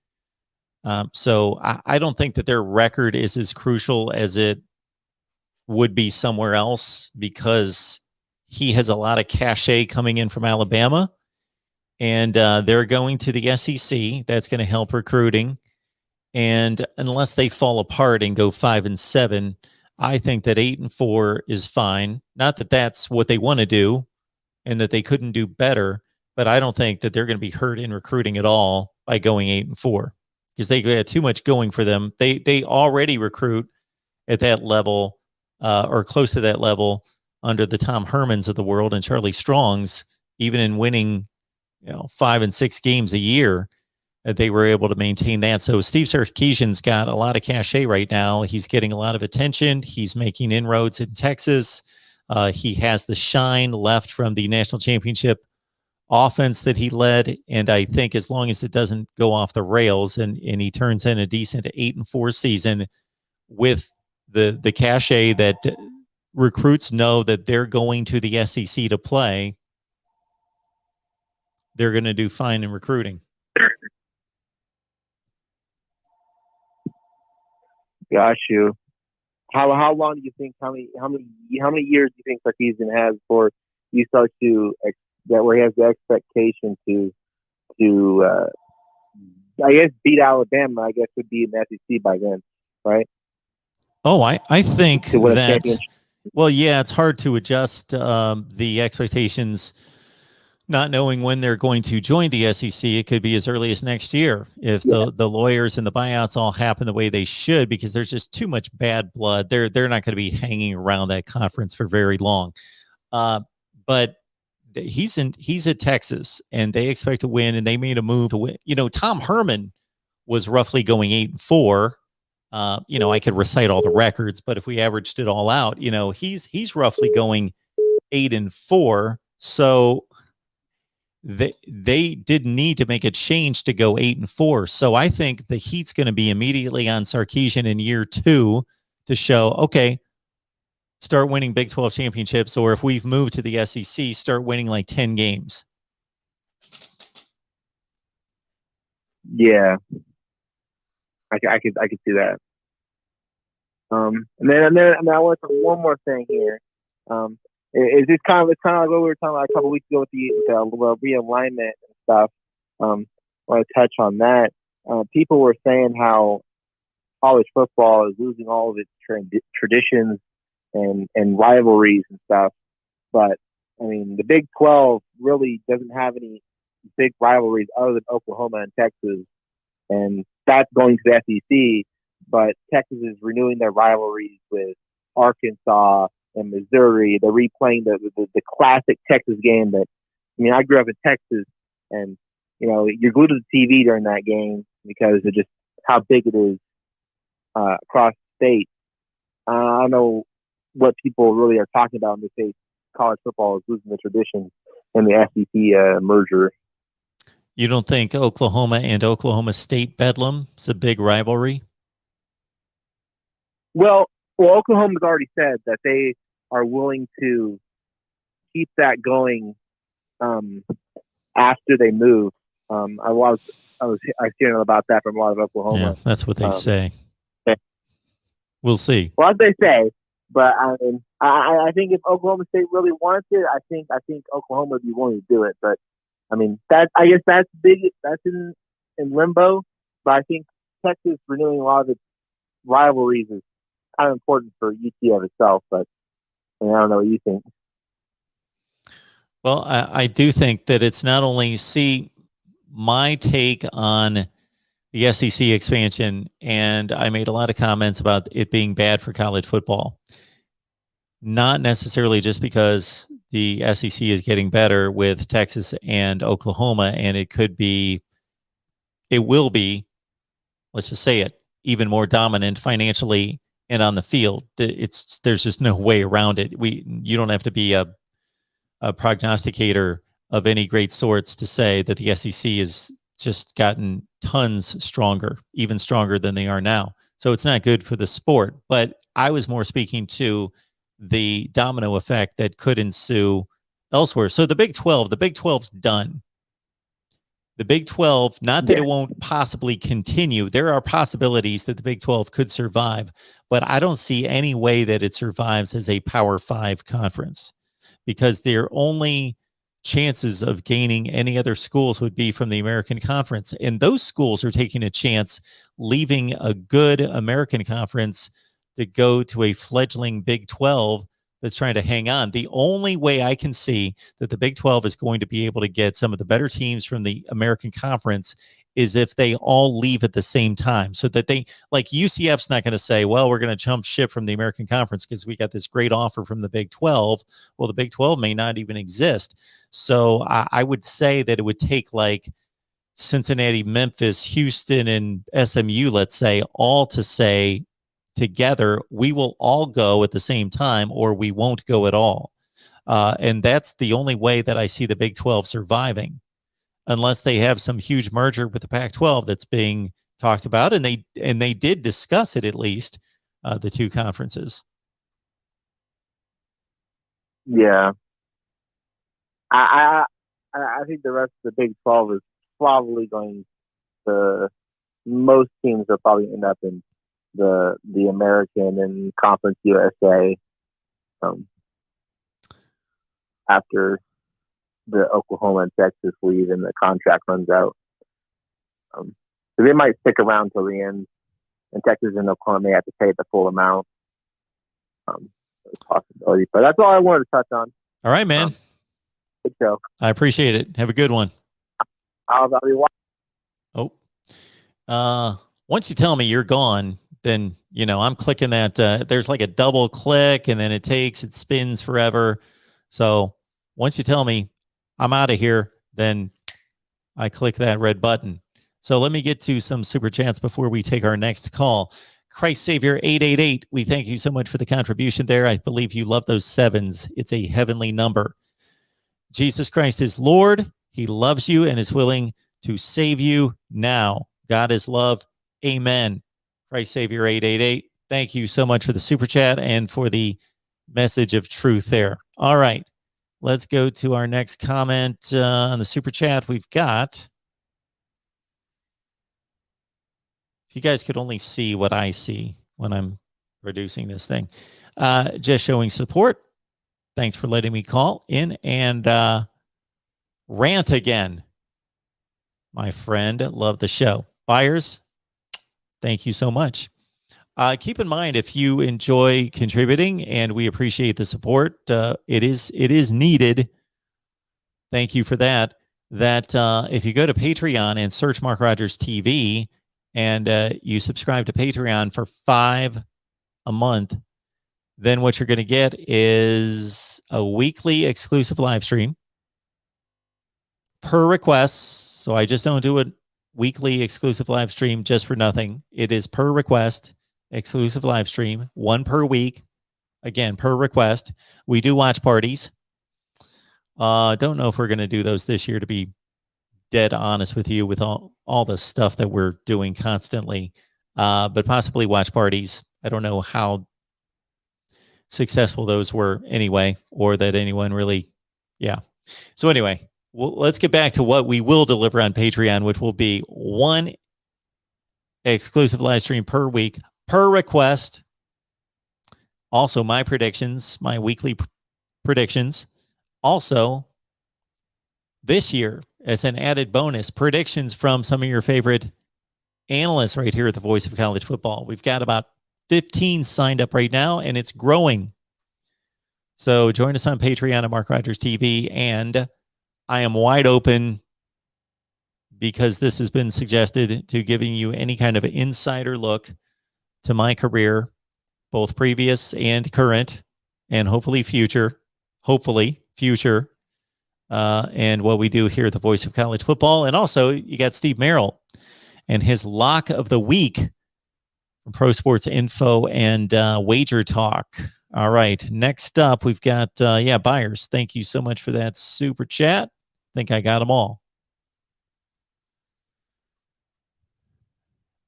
So I don't think that their record is as crucial as it would be somewhere else, because he has a lot of cachet coming in from Alabama, and they're going to the SEC. That's going to help recruiting. And unless they fall apart and go 5-7, I think that 8-4 is fine. Not that that's what they want to do and that they couldn't do better, but I don't think that they're going to be hurt in recruiting at all by going 8-4, because they had too much going for them. They already recruit at that level or close to that level under the Tom Hermans of the world and Charlie Strongs, even in winning 5 and 6 games a year. they were able to maintain that. So Steve Sarkisian's got a lot of cachet right now. He's getting a lot of attention. He's making inroads in Texas. He has the shine left from the national championship offense that he led. And I think as long as it doesn't go off the rails and he turns in a decent 8-4 season with the cachet that recruits know that they're going to the SEC to play, they're going to do fine in recruiting. Got you. How long do you think? How many years do you think Sarkisian has before you start to where he has the expectation to I guess beat Alabama? I guess would be in the SEC by then, right? Oh, I think To win a that. championship. Well, yeah, it's hard to adjust the expectations, not knowing when they're going to join the SEC. It could be as early as next year if the lawyers and the buyouts all happen the way they should, because there's just too much bad blood. They're not going to be hanging around that conference for very long. But he's at Texas, and they expect to win, and they made a move to win. You know, Tom Herman was roughly going 8-4. You know, I could recite all the records, but if we averaged it all out, you know, he's roughly going 8-4. So they didn't need to make a change to go 8-4. So I think the heat's going to be immediately on Sarkisian in year 2 to show, okay, start winning Big 12 championships, or if we've moved to the SEC, start winning like 10 games. Yeah, I could see that. And then I want to talk one more thing here. Is this kind of like what we were talking about a couple weeks ago with the realignment and stuff. I want to touch on that. People were saying how college football is losing all of its traditions and rivalries and stuff. But I mean, the Big 12 really doesn't have any big rivalries other than Oklahoma and Texas, and that's going to the SEC. But Texas is renewing their rivalries with Arkansas and Missouri. They're replaying the classic Texas game that, I mean, I grew up in Texas, and, you know, you're glued to the TV during that game because of just how big it is across the state. I don't know what people really are talking about when they say college football is losing the tradition in the SEC merger. You don't think Oklahoma and Oklahoma State Bedlam is a big rivalry? Well, Oklahoma's already said that they are willing to keep that going after they move. I was hearing about that from a lot of Oklahoma. Yeah, that's what they say. We'll see. Well, as they say, but I mean, I think if Oklahoma State really wants it, I think Oklahoma would be willing to do it. But I mean, I guess that's big. That's in limbo. But I think Texas renewing a lot of its rivalries is kind of important for UTF itself. But I don't know what you think. Well, I do think that it's not only my take on the SEC expansion, and I made a lot of comments about it being bad for college football. Not necessarily just because the SEC is getting better with Texas and Oklahoma, and it will be, let's just say it, even more dominant financially and on the field. There's just no way around it. You don't have to be a prognosticator of any great sorts to say that the SEC has just gotten tons stronger, even stronger than they are now. So it's not good for the sport. But I was more speaking to the domino effect that could ensue elsewhere. So the Big 12's done. The Big 12, not that it won't possibly continue. There are possibilities that the Big 12 could survive, but I don't see any way that it survives as a Power 5 conference, because their only chances of gaining any other schools would be from the American Conference. And those schools are taking a chance leaving a good American Conference to go to a fledgling Big 12 that's trying to hang on. The only way I can see that the Big 12 is going to be able to get some of the better teams from the American Conference is if they all leave at the same time, so that they, like, UCF's not going to say, well, we're going to jump ship from the American Conference because we got this great offer from the Big 12. Well, the Big 12 may not even exist. So I would say that it would take like Cincinnati, Memphis, Houston, and SMU, let's say, all to say together, we will all go at the same time or we won't go at all. And that's the only way that I see the Big 12 surviving, unless they have some huge merger with the Pac-12 that's being talked about. And they did discuss it, at least, the two conferences. Yeah. I think the rest of the Big 12 is probably going to, most teams will probably end up in the American and Conference USA after the Oklahoma and Texas leave and the contract runs out. So they might stick around till the end, and Texas and Oklahoma may have to pay the full amount. It's a possibility, but that's all I wanted to touch on. All right, man. Good show. I appreciate it. Have a good one. I'll be watching. Once you tell me you're gone, then, I'm clicking that. There's like a double click and then it spins forever. So once you tell me I'm out of here, then I click that red button. So let me get to some super chats before we take our next call. Christ Savior 888. We thank you so much for the contribution there. I believe you love those sevens. It's a heavenly number. Jesus Christ is Lord. He loves you and is willing to save you now. God is love. Amen. Christ Savior 888. Thank you so much for the super chat and for the message of truth there. All right. Let's go to our next comment on the super chat. We've got, if you guys could only see what I see when I'm producing this thing, just showing support. Thanks for letting me call in and rant again. My friend, love the show. Buyers, thank you so much. Keep in mind, if you enjoy contributing, and we appreciate the support, it is needed. Thank you for that. That if you go to Patreon and search Mark Rogers TV, and you subscribe to Patreon for $5 a month, then what you're going to get is a weekly exclusive live stream per request. So I just don't do a weekly exclusive live stream just for nothing. It is per request, exclusive live stream, one per week. Again, per request. We do watch parties. Don't know if we're going to do those this year, to be dead honest with you, with all the stuff that we're doing constantly, but possibly watch parties. I don't know how successful those were anyway, or that anyone really, yeah. So anyway, let's get back to what we will deliver on Patreon, which will be one exclusive live stream per week, per request. Also, my predictions, my weekly predictions. Also, this year, as an added bonus, predictions from some of your favorite analysts right here at the Voice of College Football. We've got about 15 signed up right now, and it's growing. So join us on Patreon at Mark Rogers TV, and I am wide open, because this has been suggested, to giving you any kind of insider look to my career, both previous and current, and hopefully future, and what we do here at the Voice of College Football. And also, you got Steve Merrill and his lock of the week from Pro Sports Info and Wager Talk. All right, next up, we've got, buyers. Thank you so much for that super chat. I think I got them all.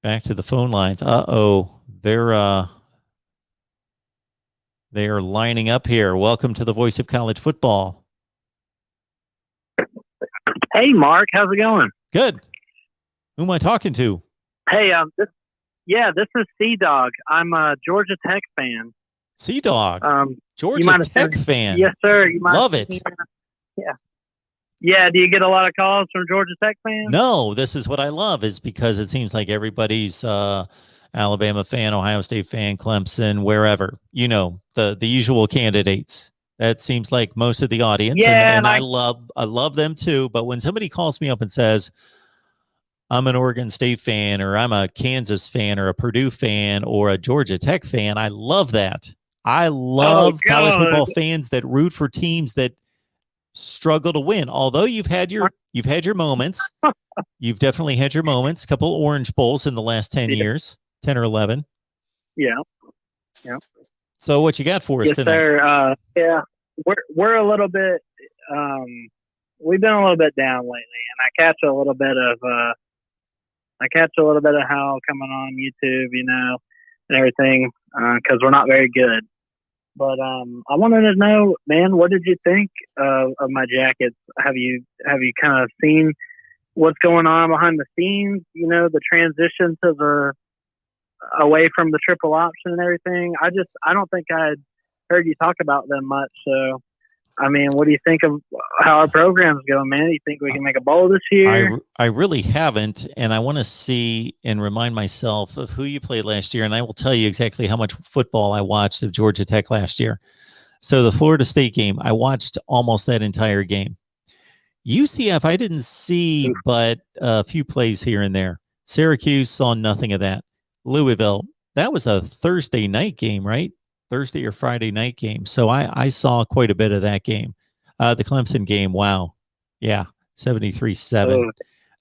Back to the phone lines. They are lining up here. Welcome to the Voice of College Football. Hey, Mark, how's it going? Good. Who am I talking to? Hey, this is C-Dog. I'm a Georgia Tech fan. C-Dog. Georgia Tech fan. Yes, sir. Love it. Yeah. Yeah. Do you get a lot of calls from Georgia Tech fans? No, this is what I love, is because it seems like everybody's Alabama fan, Ohio State fan, Clemson, wherever, the usual candidates. That seems like most of the audience. Yeah, and I love them too. But when somebody calls me up and says, I'm an Oregon State fan, or I'm a Kansas fan, or a Purdue fan, or a Georgia Tech fan, I love that. I love college football fans that root for teams that struggle to win. Although you've had your moments. You've definitely had your moments. Couple Orange Bowls in the last 10 years, 10 or 11. Yeah. So what you got for us Yes, tonight? sir. Yeah, we're a little bit. We've been a little bit down lately, and I catch a little bit of how coming on YouTube, and everything, because we're not very good. But I wanted to know, man, what did you think of my jackets? Have you kind of seen what's going on behind the scenes? The transition to the away from the triple option and everything. I don't think I'd heard you talk about them much. So, I mean, what do you think of how our program's going, man? Do you think we can make a bowl this year? I really haven't, and I want to see and remind myself of who you played last year, and I will tell you exactly how much football I watched of Georgia Tech last year. So the Florida State game, I watched almost that entire game. UCF, I didn't see but a few plays here and there. Syracuse, saw nothing of that. Louisville, that was a Thursday night game, right? Thursday or Friday night game. So I saw quite a bit of that game. The Clemson game, wow. Yeah, 73-7.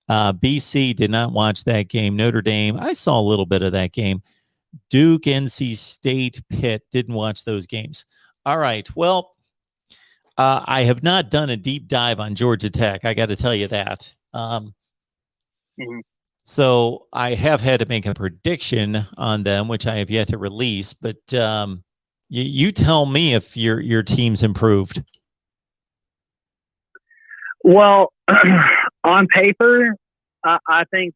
BC, did not watch that game. Notre Dame, I saw a little bit of that game. Duke, NC State, Pitt, didn't watch those games. All right, well, I have not done a deep dive on Georgia Tech. I got to tell you that. So I have had to make a prediction on them, which I have yet to release. But you tell me if your team's improved. Well, on paper, I think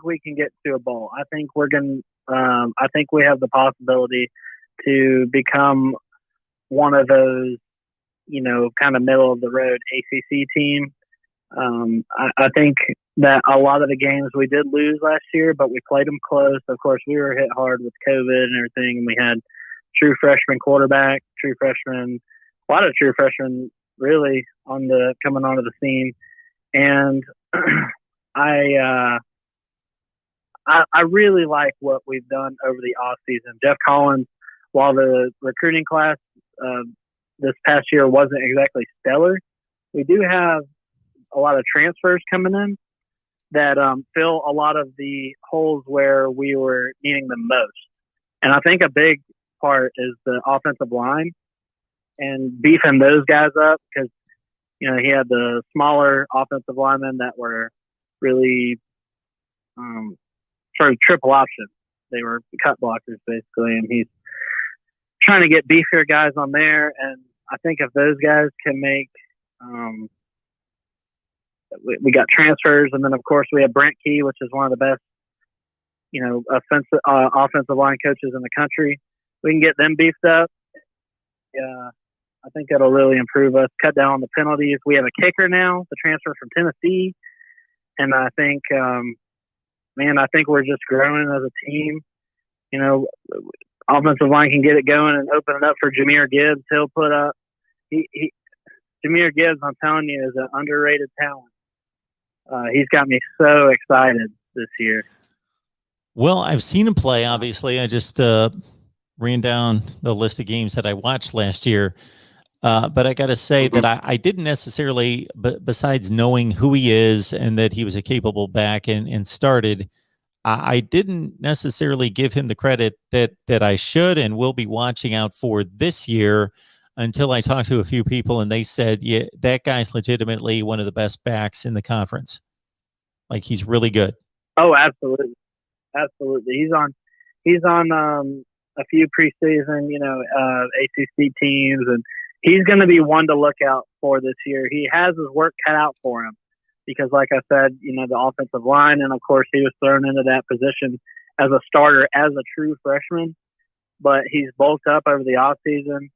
we can get to a bowl. I think we're going. I think we have the possibility to become one of those, kind of middle of the road ACC team. I think that a lot of the games we did lose last year, but we played them close. Of course, we were hit hard with COVID and everything. And we had true freshman quarterback, a lot of true freshmen really coming onto the scene. And I really like what we've done over the off season. Jeff Collins, while the recruiting class this past year wasn't exactly stellar, we do have a lot of transfers coming in that fill a lot of the holes where we were needing them most. And I think a big part is the offensive line and beefing those guys up, because he had the smaller offensive linemen that were really sort of triple option. They were cut blockers basically, and he's trying to get beefier guys on there. And I think if those guys can make we got transfers, and then of course we have Brent Key, which is one of the best offensive line coaches in the country. We can get them beefed up. Yeah, I think that'll really improve us. Cut down on the penalties. We have a kicker now, the transfer from Tennessee, and I think, I think we're just growing as a team. Offensive line can get it going and open it up for Jahmyr Gibbs. He'll put up. Jahmyr Gibbs, I'm telling you, is an underrated talent. He's got me so excited this year. Well, I've seen him play. Obviously, I just ran down the list of games that I watched last year. But I got to say that I didn't necessarily, besides knowing who he is and that he was a capable back and started, I didn't necessarily give him the credit that I should and will be watching out for this year, until I talked to a few people and they said, yeah, that guy's legitimately one of the best backs in the conference. Like, he's really good. Oh, absolutely. Absolutely. He's on a few preseason, ACC teams, and he's going to be one to look out for this year. He has his work cut out for him because, like I said, the offensive line, and of course he was thrown into that position as a starter as a true freshman, but he's bulked up over the offseason.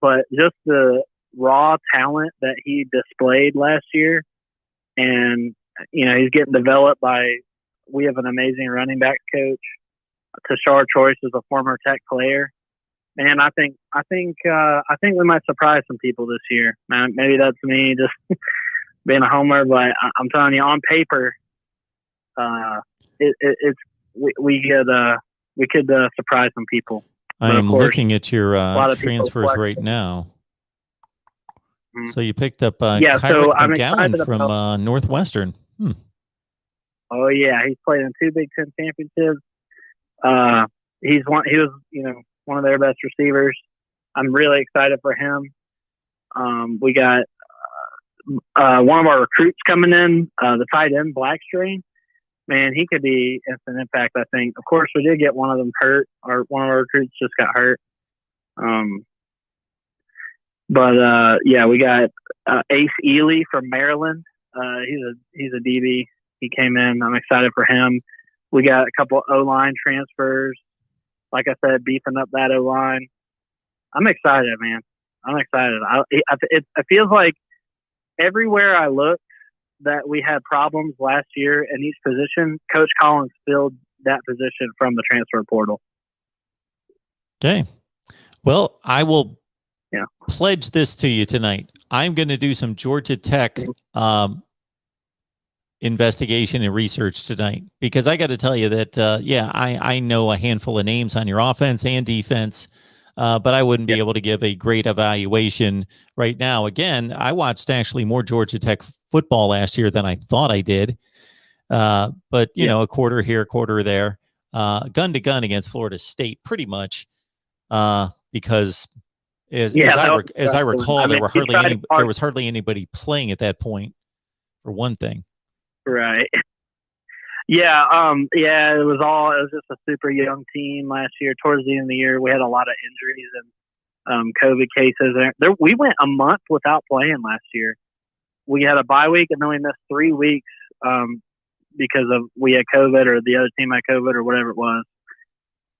But just the raw talent that he displayed last year, and, he's getting developed we have an amazing running back coach. Tashard Choice is a former Tech player. And I think we might surprise some people this year. Maybe that's me just being a homer, but I'm telling you, on paper, we could surprise some people. I'm looking at your transfers right now. So you picked up Yeah, so Kyrick I'm McGowan excited from Northwestern. Oh yeah, he's played in 2 Big Ten championships. He was one of their best receivers. I'm really excited for him. We got one of our recruits coming in, the tight end Blackstream. Man, he could be instant impact, I think. Of course, we did get one of them hurt, or one of our recruits just got hurt. Yeah, we got Ace Ely from Maryland. He's a DB. He came in. I'm excited for him. We got a couple O-line transfers. Like I said, beefing up that O-line. I'm excited, man. I'm excited. It feels like everywhere I look that we had problems last year in each position, Coach Collins filled that position from the transfer portal. Okay. Well, I will pledge this to you tonight. I'm going to do some Georgia Tech investigation and research tonight, because I got to tell you that, I know a handful of names on your offense and defense, but I wouldn't be able to give a great evaluation right now. Again, I watched actually more Georgia Tech football last year than I thought I did. But, you know, a quarter here, a quarter there, gun to gun against Florida State, pretty much, because as I recall, there was hardly anybody playing at that point, for one thing. Right. Yeah. It was just a super young team last year. Towards the end of the year, we had a lot of injuries and COVID cases. We went a month without playing last year. We had a bye week, and then we missed 3 weeks because we had COVID, or the other team had COVID, or whatever it was.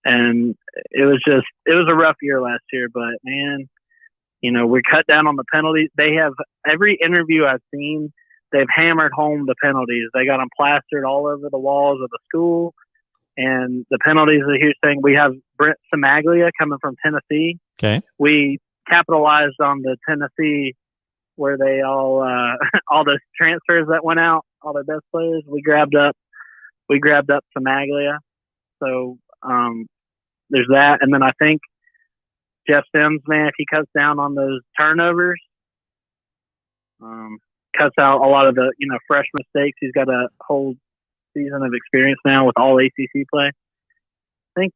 And it was a rough year last year. But man, we cut down on the penalties. They have, every interview I've seen, they've hammered home the penalties. They got them plastered all over the walls of the school. And the penalties are a huge thing. We have Brent Samaglia coming from Tennessee. Okay. We capitalized on the Tennessee, where they all the transfers that went out, all their best players. We grabbed up Samaglia. So there's that. And then I think Jeff Sims, man, if he cuts down on those turnovers, cuts out a lot of the fresh mistakes. He's got a whole season of experience now with all ACC play. I think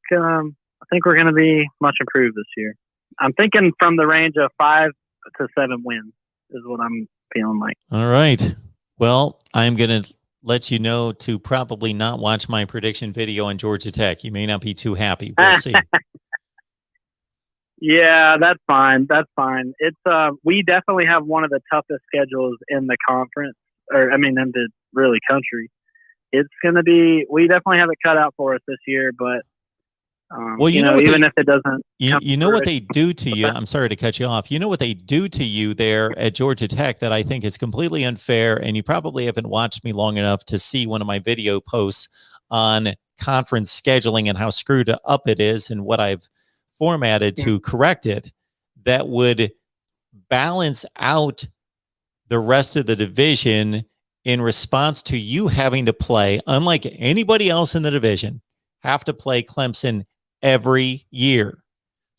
we're going to be much improved this year. I'm thinking from the range of 5 to 7 wins is what I'm feeling like. All right. Well, I'm going to let you know to probably not watch my prediction video on Georgia Tech. You may not be too happy. We'll see. Yeah, that's fine. That's fine. It's we definitely have one of the toughest schedules in the conference, in the really country. It's going to be. We definitely have it cut out for us this year, but well, even if it doesn't, you know what they do to you. I'm sorry to cut you off. You know what they do to you there at Georgia Tech that I think is completely unfair, and you probably haven't watched me long enough to see one of my video posts on conference scheduling and how screwed up it is, and what I've formatted to correct it, that would balance out the rest of the division in response to you having to play, unlike anybody else in the division, have to play Clemson every year.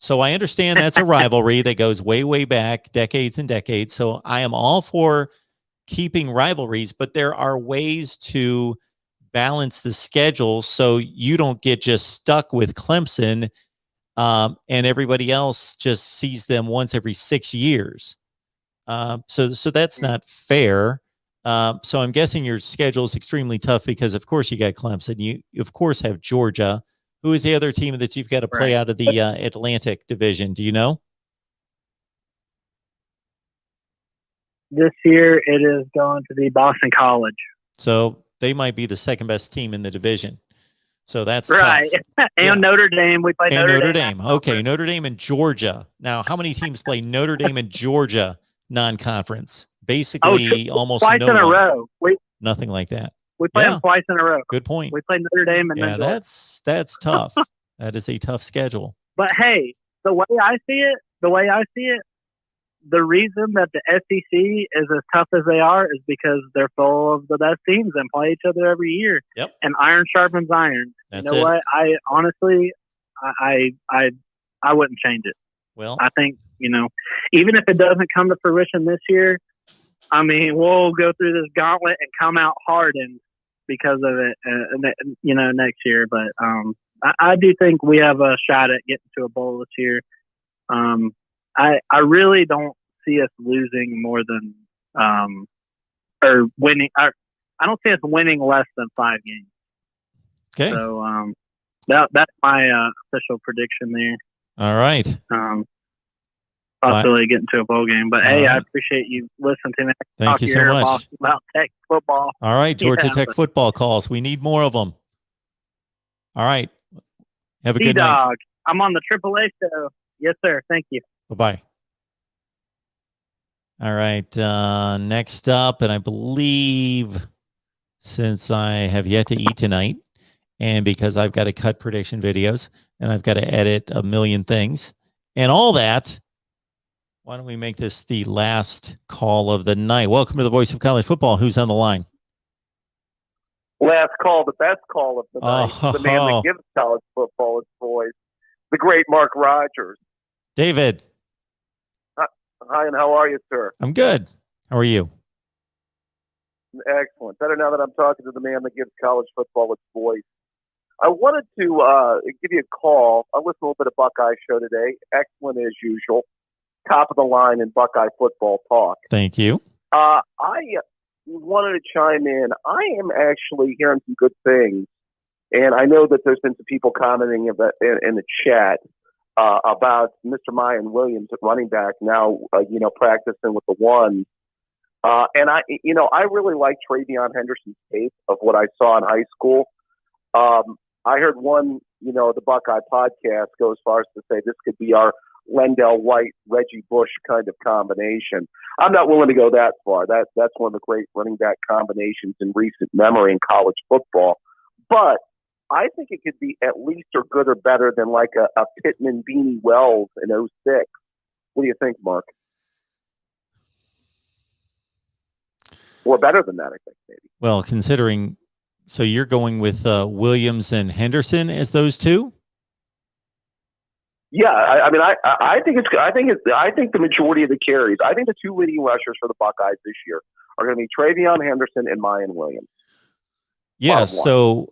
So I understand that's a rivalry that goes way, way back, decades and decades. So I am all for keeping rivalries, but there are ways to balance the schedule so you don't get just stuck with Clemson, and everybody else just sees them once every 6 years. So that's not fair. So I'm guessing your schedule is extremely tough because, of course, you got Clemson. You of course, have Georgia. Who is the other team that you've got to play out of the Atlantic Division? Do you know? This year, it is going to be Boston College. So they might be the second best team in the division. So that's right. Tough. And Notre Dame. We play Notre Dame. Okay, Notre Dame and Georgia. Now, how many teams play Notre Dame and Georgia non-conference? Basically, almost twice in a row. Nothing like that. We play them twice in a row. Good point. We play Notre Dame and then that's tough. That is a tough schedule. But hey, the way I see it, the reason that the SEC is as tough as they are is because they're full of the best teams and play each other every year. Yep. And iron sharpens iron. That's what? I honestly, I wouldn't change it. Well, I think even if it doesn't come to fruition this year, I mean, we'll go through this gauntlet and come out hardened because of it, next year. But I do think we have a shot at getting to a bowl this year. I really don't see us losing more than or winning. I don't see us winning less than 5 games. Okay. So that's my official prediction there. All right. Possibly getting to a bowl game. But hey, right. I appreciate you listening to me. Thank you so much. About Tech football. All right, Georgia Tech football calls. We need more of them. All right. Have a good night. I'm on the AAA show. Yes, sir. Thank you. Bye-bye. All right. Next up, and I believe since I have yet to eat tonight, and because I've got to cut prediction videos and I've got to edit a million things and all that, why don't we make this the last call of the night? Welcome to the Voice of College Football. Who's on the line? Last call, the best call of the night. The man that gives college football its voice. The great Mark Rogers. David. Hi, and how are you, sir? I'm good. How are you? Excellent. Better now that I'm talking to the man that gives college football its voice. I wanted to give you a call. I listened to a little bit of Buckeye show today. Excellent as usual. Top of the line in Buckeye football talk. Thank you. I wanted to chime in. I am actually hearing some good things, and I know that there's been some people commenting about, in the chat about Mr. Mayan Williams at running back now, practicing with the ones. And I really like Travion Henderson's tape of what I saw in high school. I heard one, the Buckeye podcast go as far as to say this could be our Lendell White, Reggie Bush kind of combination. I'm not willing to go that far. That's one of the great running back combinations in recent memory in college football. But I think it could be at least or good or better than like a Pittman Beanie Wells in 06. What do you think, Mark? Or better than that, I think, maybe. Well, considering, so you're going with Williams and Henderson as those two? Yeah, I think the majority of the carries. I think the two leading rushers for the Buckeyes this year are going to be Travion Henderson and Mayan Williams. Yeah, so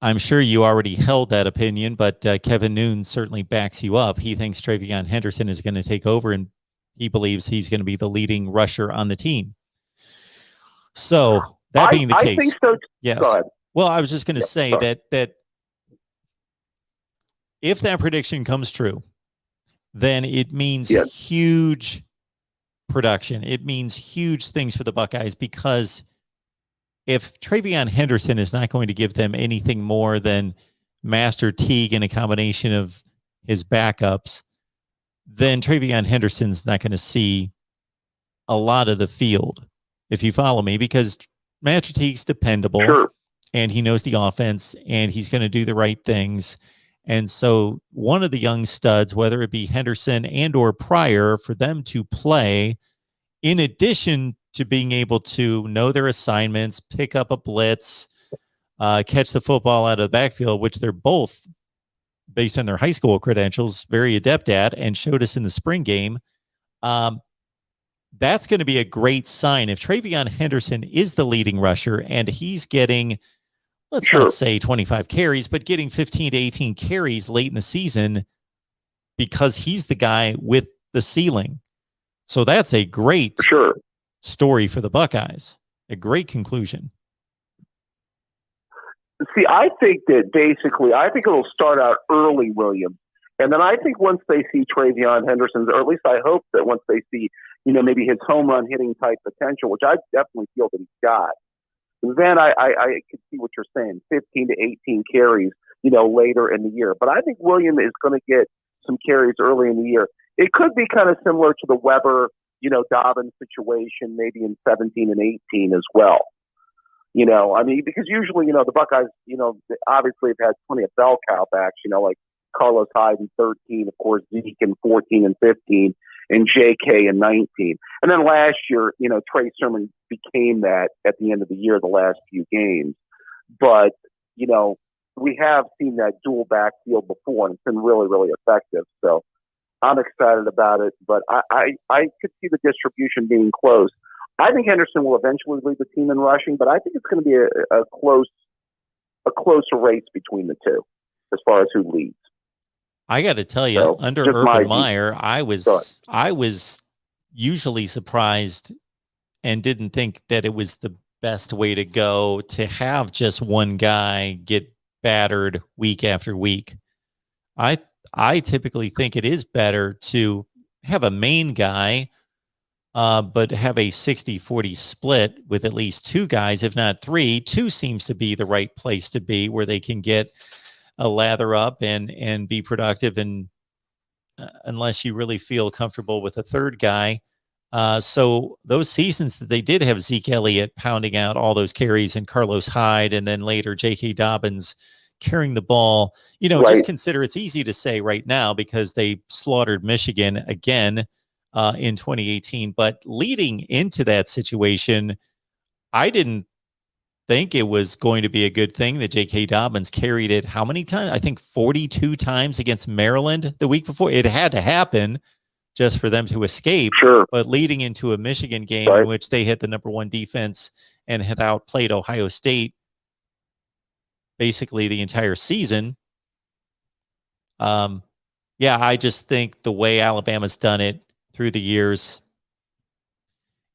I'm sure you already held that opinion, but Kevin Noon certainly backs you up. He thinks Travion Henderson is going to take over, and he believes he's going to be the leading rusher on the team. So that being the case, I think so. Yes. Go ahead. Well, I was just going to say that if that prediction comes true, then it means huge production. It means huge things for the Buckeyes, because if Travion Henderson is not going to give them anything more than Master Teague and a combination of his backups, then Travion Henderson's not going to see a lot of the field, if you follow me, because Master Teague's dependable, and he knows the offense, and he's going to do the right things. And so one of the young studs, whether it be Henderson and or Pryor, for them to play, in addition to being able to know their assignments, pick up a blitz, catch the football out of the backfield, which they're both, based on their high school credentials, very adept at, and showed us in the spring game. That's going to be a great sign. If Travion Henderson is the leading rusher and he's getting, let's not say 25 carries, but getting 15 to 18 carries late in the season, because he's the guy with the ceiling. So that's a great story for the Buckeyes. A great conclusion. See, I think that basically, it'll start out early, Williams. And then I think once they see Travion Henderson's, or at least I hope that once they see, maybe his home run hitting type potential, which I definitely feel that he's got, then I can see what you're saying, 15 to 18 carries, later in the year. But I think William is going to get some carries early in the year. It could be kind of similar to the Weber, Dobbins situation, maybe in 17 and 18 as well. Because usually, the Buckeyes, obviously have had plenty of bell cow backs, like Carlos Hyde in 13, of course, Zeke in 14 and 15, and JK in 19. And then last year, Trey Sermon became that at the end of the year, the last few games. But, we have seen that dual backfield before, and it's been really, really effective. So I'm excited about it, but I could see the distribution being close. I think Henderson will eventually lead the team in rushing, but I think it's going to be a closer race between the two as far as who leads. I got to tell you, So, under just my Urban view. Meyer, I was usually surprised and didn't think that it was the best way to go to have just one guy get battered week after week. I typically think it is better to have a main guy, but have a 60-40 split with at least two guys, if not three. Two seems to be the right place to be, where they can get a lather up and be productive, and unless you really feel comfortable with a third guy. So those seasons that they did have Zeke Elliott pounding out all those carries and Carlos Hyde, and then later J.K. Dobbins carrying the ball, Right. just consider, it's easy to say right now because they slaughtered Michigan again in 2018. But leading into that situation, I didn't think it was going to be a good thing that J.K. Dobbins carried it how many times? I think 42 times against Maryland the week before. It had to happen just for them to escape. Sure. But leading into a Michigan game Right. in which they had the number one defense and had outplayed Ohio State basically the entire season. I just think the way Alabama's done it through the years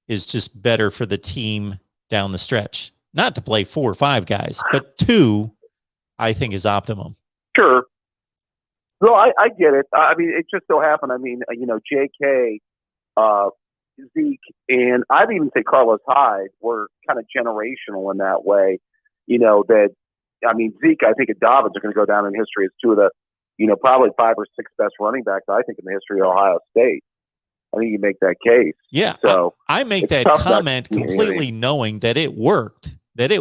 is just better for the team down the stretch. Not to play 4 or 5 guys, but 2, I think, is optimum. Sure. No, I get it. I mean, it just so happened. I mean, J.K., Zeke, and I'd even say Carlos Hyde were kind of generational in that way. Zeke, I think, and Dobbins are going to go down in history as two of the, probably 5 or 6 best running backs, I think, in the history of Ohio State. I think you make that case. Yeah. So I make that comment completely knowing that it worked, and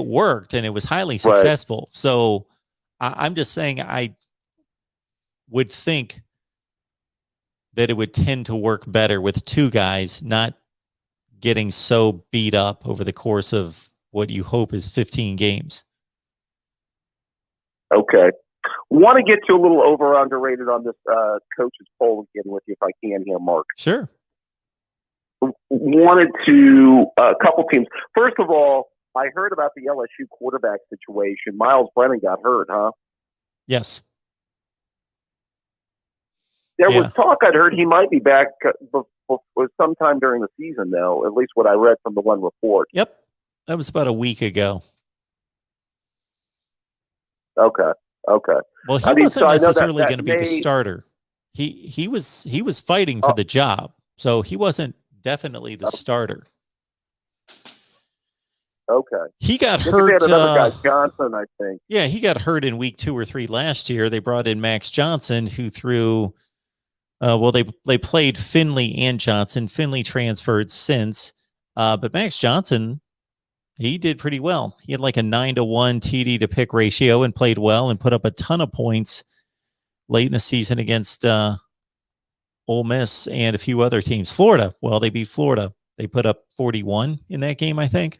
it was highly successful. Right. So I'm just saying I would think that it would tend to work better with 2 guys, not getting so beat up over the course of what you hope is 15 games. Okay. Want to get to a little over underrated on this coach's poll again with you if I can here, Mark. Sure. Wanted to a couple teams. First of all, I heard about the LSU quarterback situation. Miles Brennan got hurt, huh? Yes. There was talk I'd heard he might be back sometime during the season, though, at least what I read from the one report. Yep. That was about a week ago. Okay. Well, he wasn't necessarily going to be the starter. He was fighting for the job, so he wasn't definitely the starter. Okay. He got hurt. Another guy, Johnson, I think. Yeah, he got hurt in week 2 or 3 last year. They brought in Max Johnson, who threw. They played Finley and Johnson. Finley transferred since, but Max Johnson, he did pretty well. He had like a 9-to-1 TD to pick ratio and played well and put up a ton of points late in the season against Ole Miss and a few other teams. Florida, well, they beat Florida. They put up 41 in that game, I think.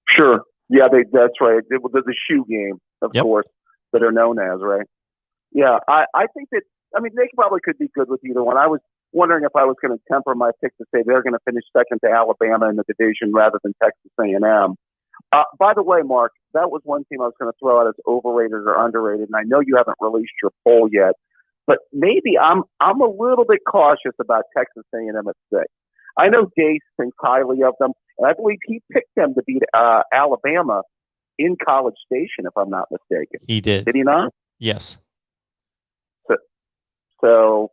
Sure. Yeah, that's right. It was the shoe game, of course, that are known as, right? Yeah, I think that, they probably could be good with either one. I was wondering if I was going to temper my pick to say they're going to finish second to Alabama in the division rather than Texas A&M. By the way, Mark, that was one team I was going to throw out as overrated or underrated, and I know you haven't released your poll yet, but maybe I'm a little bit cautious about Texas A&M at 6. I know Gase thinks highly of them, and I believe he picked them to beat Alabama in College Station, if I'm not mistaken. He did. Did he not? Yes. So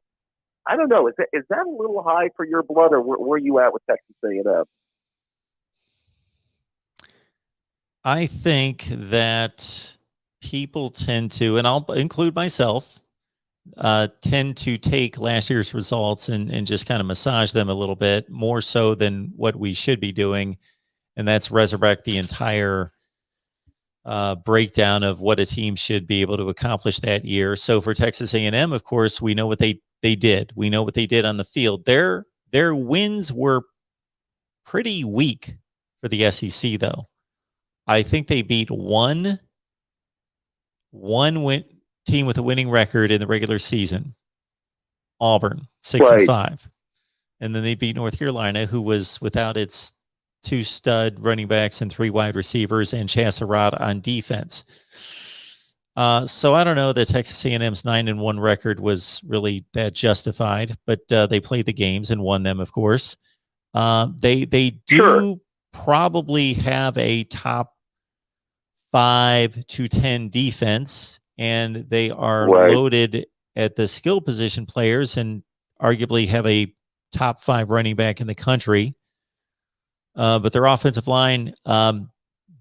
I don't know. Is that a little high for your blood, or where are you at with Texas A&M? I think that people tend to, and I'll include myself, tend to take last year's results and just kind of massage them a little bit more so than what we should be doing, and that's resurrect the entire breakdown of what a team should be able to accomplish that year. So for Texas A&M, of course, we know what they did. We know what they did on the field. Their wins were pretty weak for the SEC, though. I think they beat one team with a winning record in the regular season. Auburn 6-5. And then they beat North Carolina, who was without its 2 stud running backs and 3 wide receivers and Chasserod on defense. So I don't know that Texas A&M's 9-1 record was really that justified, but they played the games and won them, of course. They do probably have a top 5 to 10 defense, and they are loaded at the skill position players and arguably have a top 5 running back in the country. But their offensive line,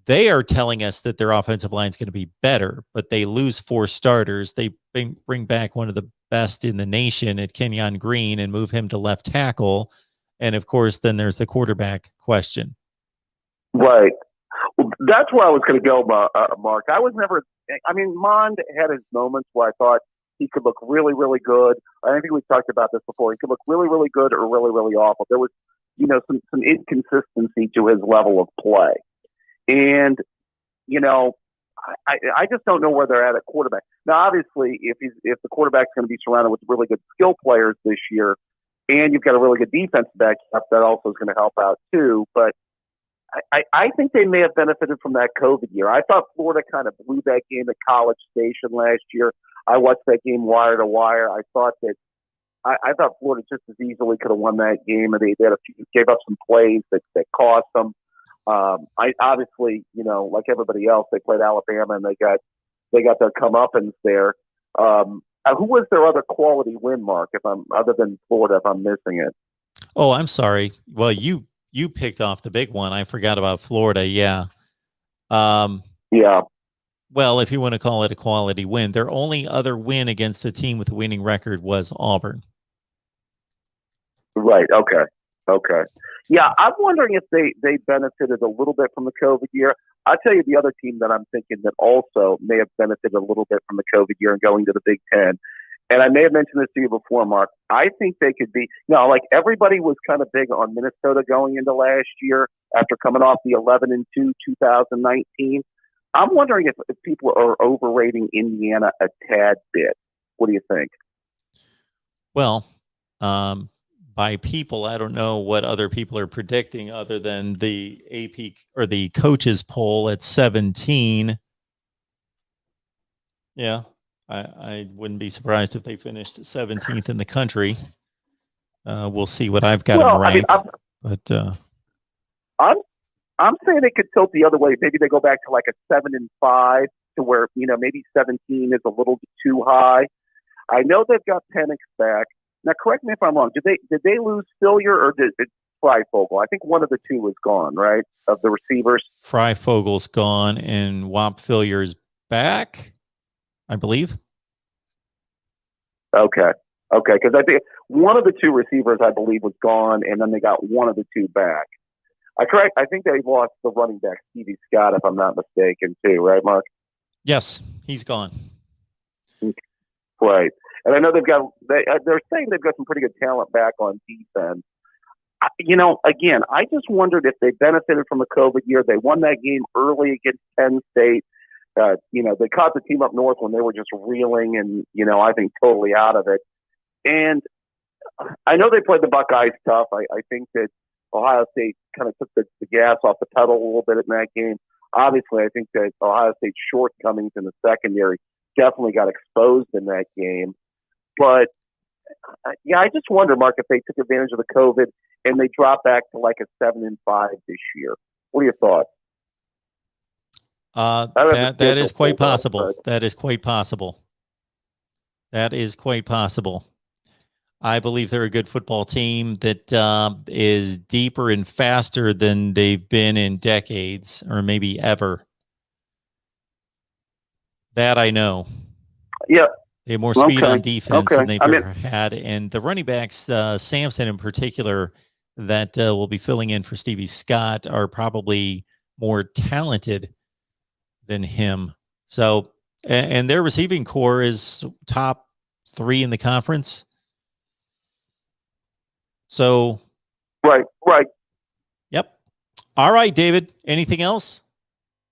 they are telling us that their offensive line is going to be better, but they lose 4 starters. They bring back one of the best in the nation at Kenyon Green and move him to left tackle. And of course, then there's the quarterback question. Right. Well, that's where I was going to go, Mark. I was never, I mean, Mond had his moments where I thought he could look really, really good. I think we talked about this before. He could look really, really good or really, really awful. There was, some inconsistency to his level of play. And, I just don't know where they're at quarterback. Now, obviously, if the quarterback's going to be surrounded with really good skill players this year, and you've got a really good defense back up, that also is going to help out too. But I think they may have benefited from that COVID year. I thought Florida kind of blew that game at College Station last year. I watched that game wire to wire. I thought Florida just as easily could have won that game, and they gave up some plays that cost them. I obviously, like everybody else, they played Alabama and they got their comeuppance there. Who was their other quality win, Mark? Other than Florida, if I'm missing it. Oh, I'm sorry. Well, you picked off the big one. I forgot about Florida. Yeah. Yeah. Well, if you want to call it a quality win, their only other win against a team with a winning record was Auburn. Right. Okay. Yeah, I'm wondering if they benefited a little bit from the COVID year. I'll tell you the other team that I'm thinking that also may have benefited a little bit from the COVID year and going to the Big Ten. And I may have mentioned this to you before, Mark. I think they could be, like everybody was kind of big on Minnesota going into last year after coming off the 11-2 2019. I'm wondering if people are overrating Indiana a tad bit. What do you think? Well, by people, I don't know what other people are predicting other than the AP or the coaches poll at 17. Yeah, I wouldn't be surprised if they finished 17th in the country. We'll see what I've got them ranked. I'm saying they could tilt the other way. Maybe they go back to like a 7-5 to where, maybe 17 is a little bit too high. I know they've got Penix back. Now, correct me if I'm wrong. Did they lose Fillier or did Freifogel? I think one of the two was gone, right, of the receivers? Freifogel's gone and Whop Fillier's back, I believe. Okay, because I think one of the two receivers, I believe, was gone, and then they got one of the two back. I think they lost the running back, Stevie Scott, if I'm not mistaken, too, right, Mark? Yes, he's gone. Right. And I know they're saying they've got some pretty good talent back on defense. Again, I just wondered if they benefited from the COVID year. They won that game early against Penn State. They caught the team up north when they were just reeling and, I think totally out of it. And I know they played the Buckeyes tough. I think that Ohio State kind of took the gas off the pedal a little bit in that game. Obviously, I think that Ohio State's shortcomings in the secondary definitely got exposed in that game. But, I just wonder, Mark, if they took advantage of the COVID and they dropped back to like a 7-5 this year. What are your thoughts? That is quite possible. That is quite possible. That is quite possible. I believe they're a good football team that is deeper and faster than they've been in decades or maybe ever. That I know. Yeah. They have more speed on defense than they've ever had. And the running backs, Sampson in particular, that will be filling in for Stevie Scott are probably more talented than him. So, and their receiving core is top 3 in the conference. So, right. Yep. All right, David. Anything else?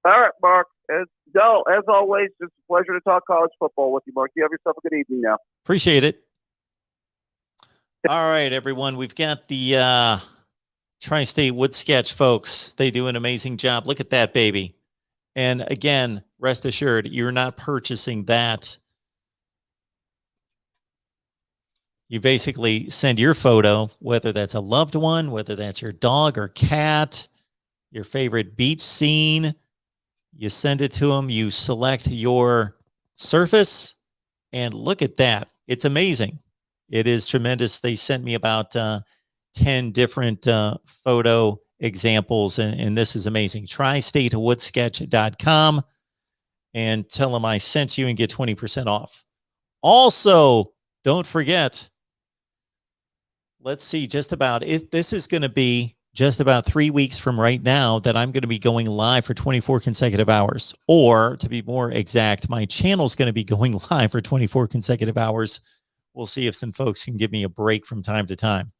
All right, Mark. As always, it's a pleasure to talk college football with you, Mark. You have yourself a good evening now. Appreciate it. All right, everyone. We've got the Tri-State Wood Sketch folks. They do an amazing job. Look at that, baby. And again, rest assured, you're not purchasing that. You basically send your photo, whether that's a loved one, whether that's your dog or cat, your favorite beach scene. You send it to them. You select your surface, and look at that. It's amazing. It is tremendous. They sent me about 10 different photo examples, and this is amazing. TriStateWoodsketch.com and tell them I sent you and get 20% off. Also, don't forget, let's see, just about it. This is going to be just about 3 weeks from right now that I'm going to be going live for 24 consecutive hours. Or to be more exact, my channel is going to be going live for 24 consecutive hours. We'll see if some folks can give me a break from time to time.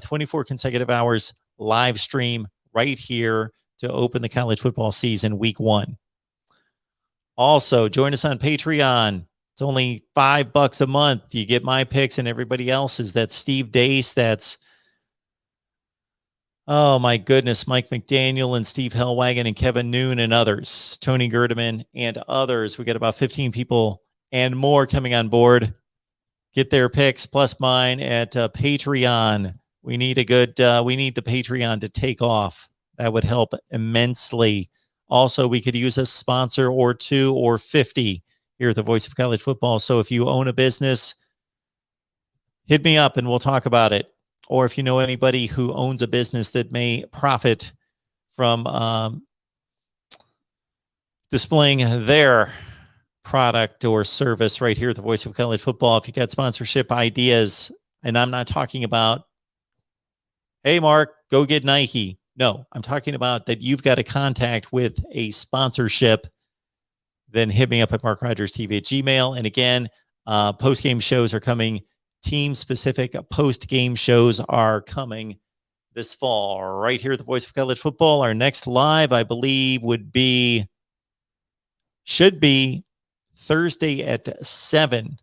24 consecutive hours live stream right here to open the college football season week 1. Also, join us on Patreon. It's only $5 a month. You get my picks and everybody else's. That's Steve Dace. That's, oh my goodness, Mike McDaniel and Steve Hellwagon and Kevin Noon and others, Tony Gerdeman and others. We got about 15 people and more coming on board. Get their picks plus mine at Patreon. We need we need the Patreon to take off. That would help immensely. Also, we could use a sponsor or 2 or 50 here at the Voice of College Football. So if you own a business, hit me up and we'll talk about it. Or if you know anybody who owns a business that may profit from displaying their product or service right here at the Voice of College Football. If you got sponsorship ideas, and I'm not talking about, hey, Mark, go get Nike. No, I'm talking about that you've got a contact with a sponsorship, then hit me up at MarkRogersTV at Gmail. And again, post-game shows are coming. Team-specific post-game shows are coming this fall right here at the Voice of College Football. Our next live, I believe, should be Thursday at 7,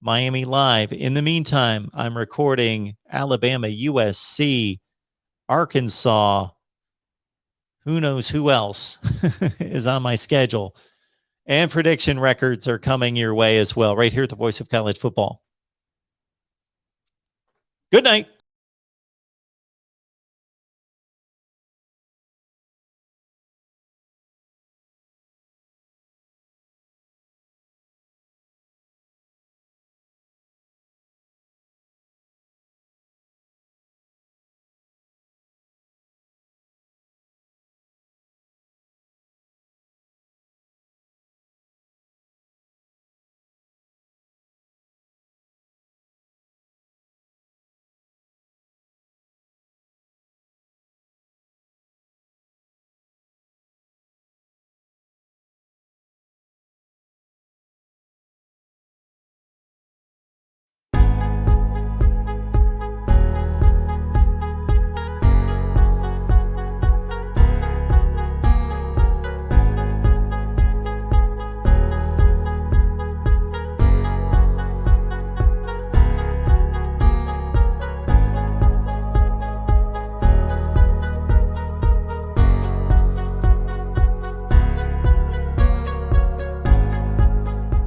Miami Live. In the meantime, I'm recording Alabama, USC, Arkansas. Who knows who else is on my schedule. And prediction records are coming your way as well, right here at the Voice of College Football. Good night.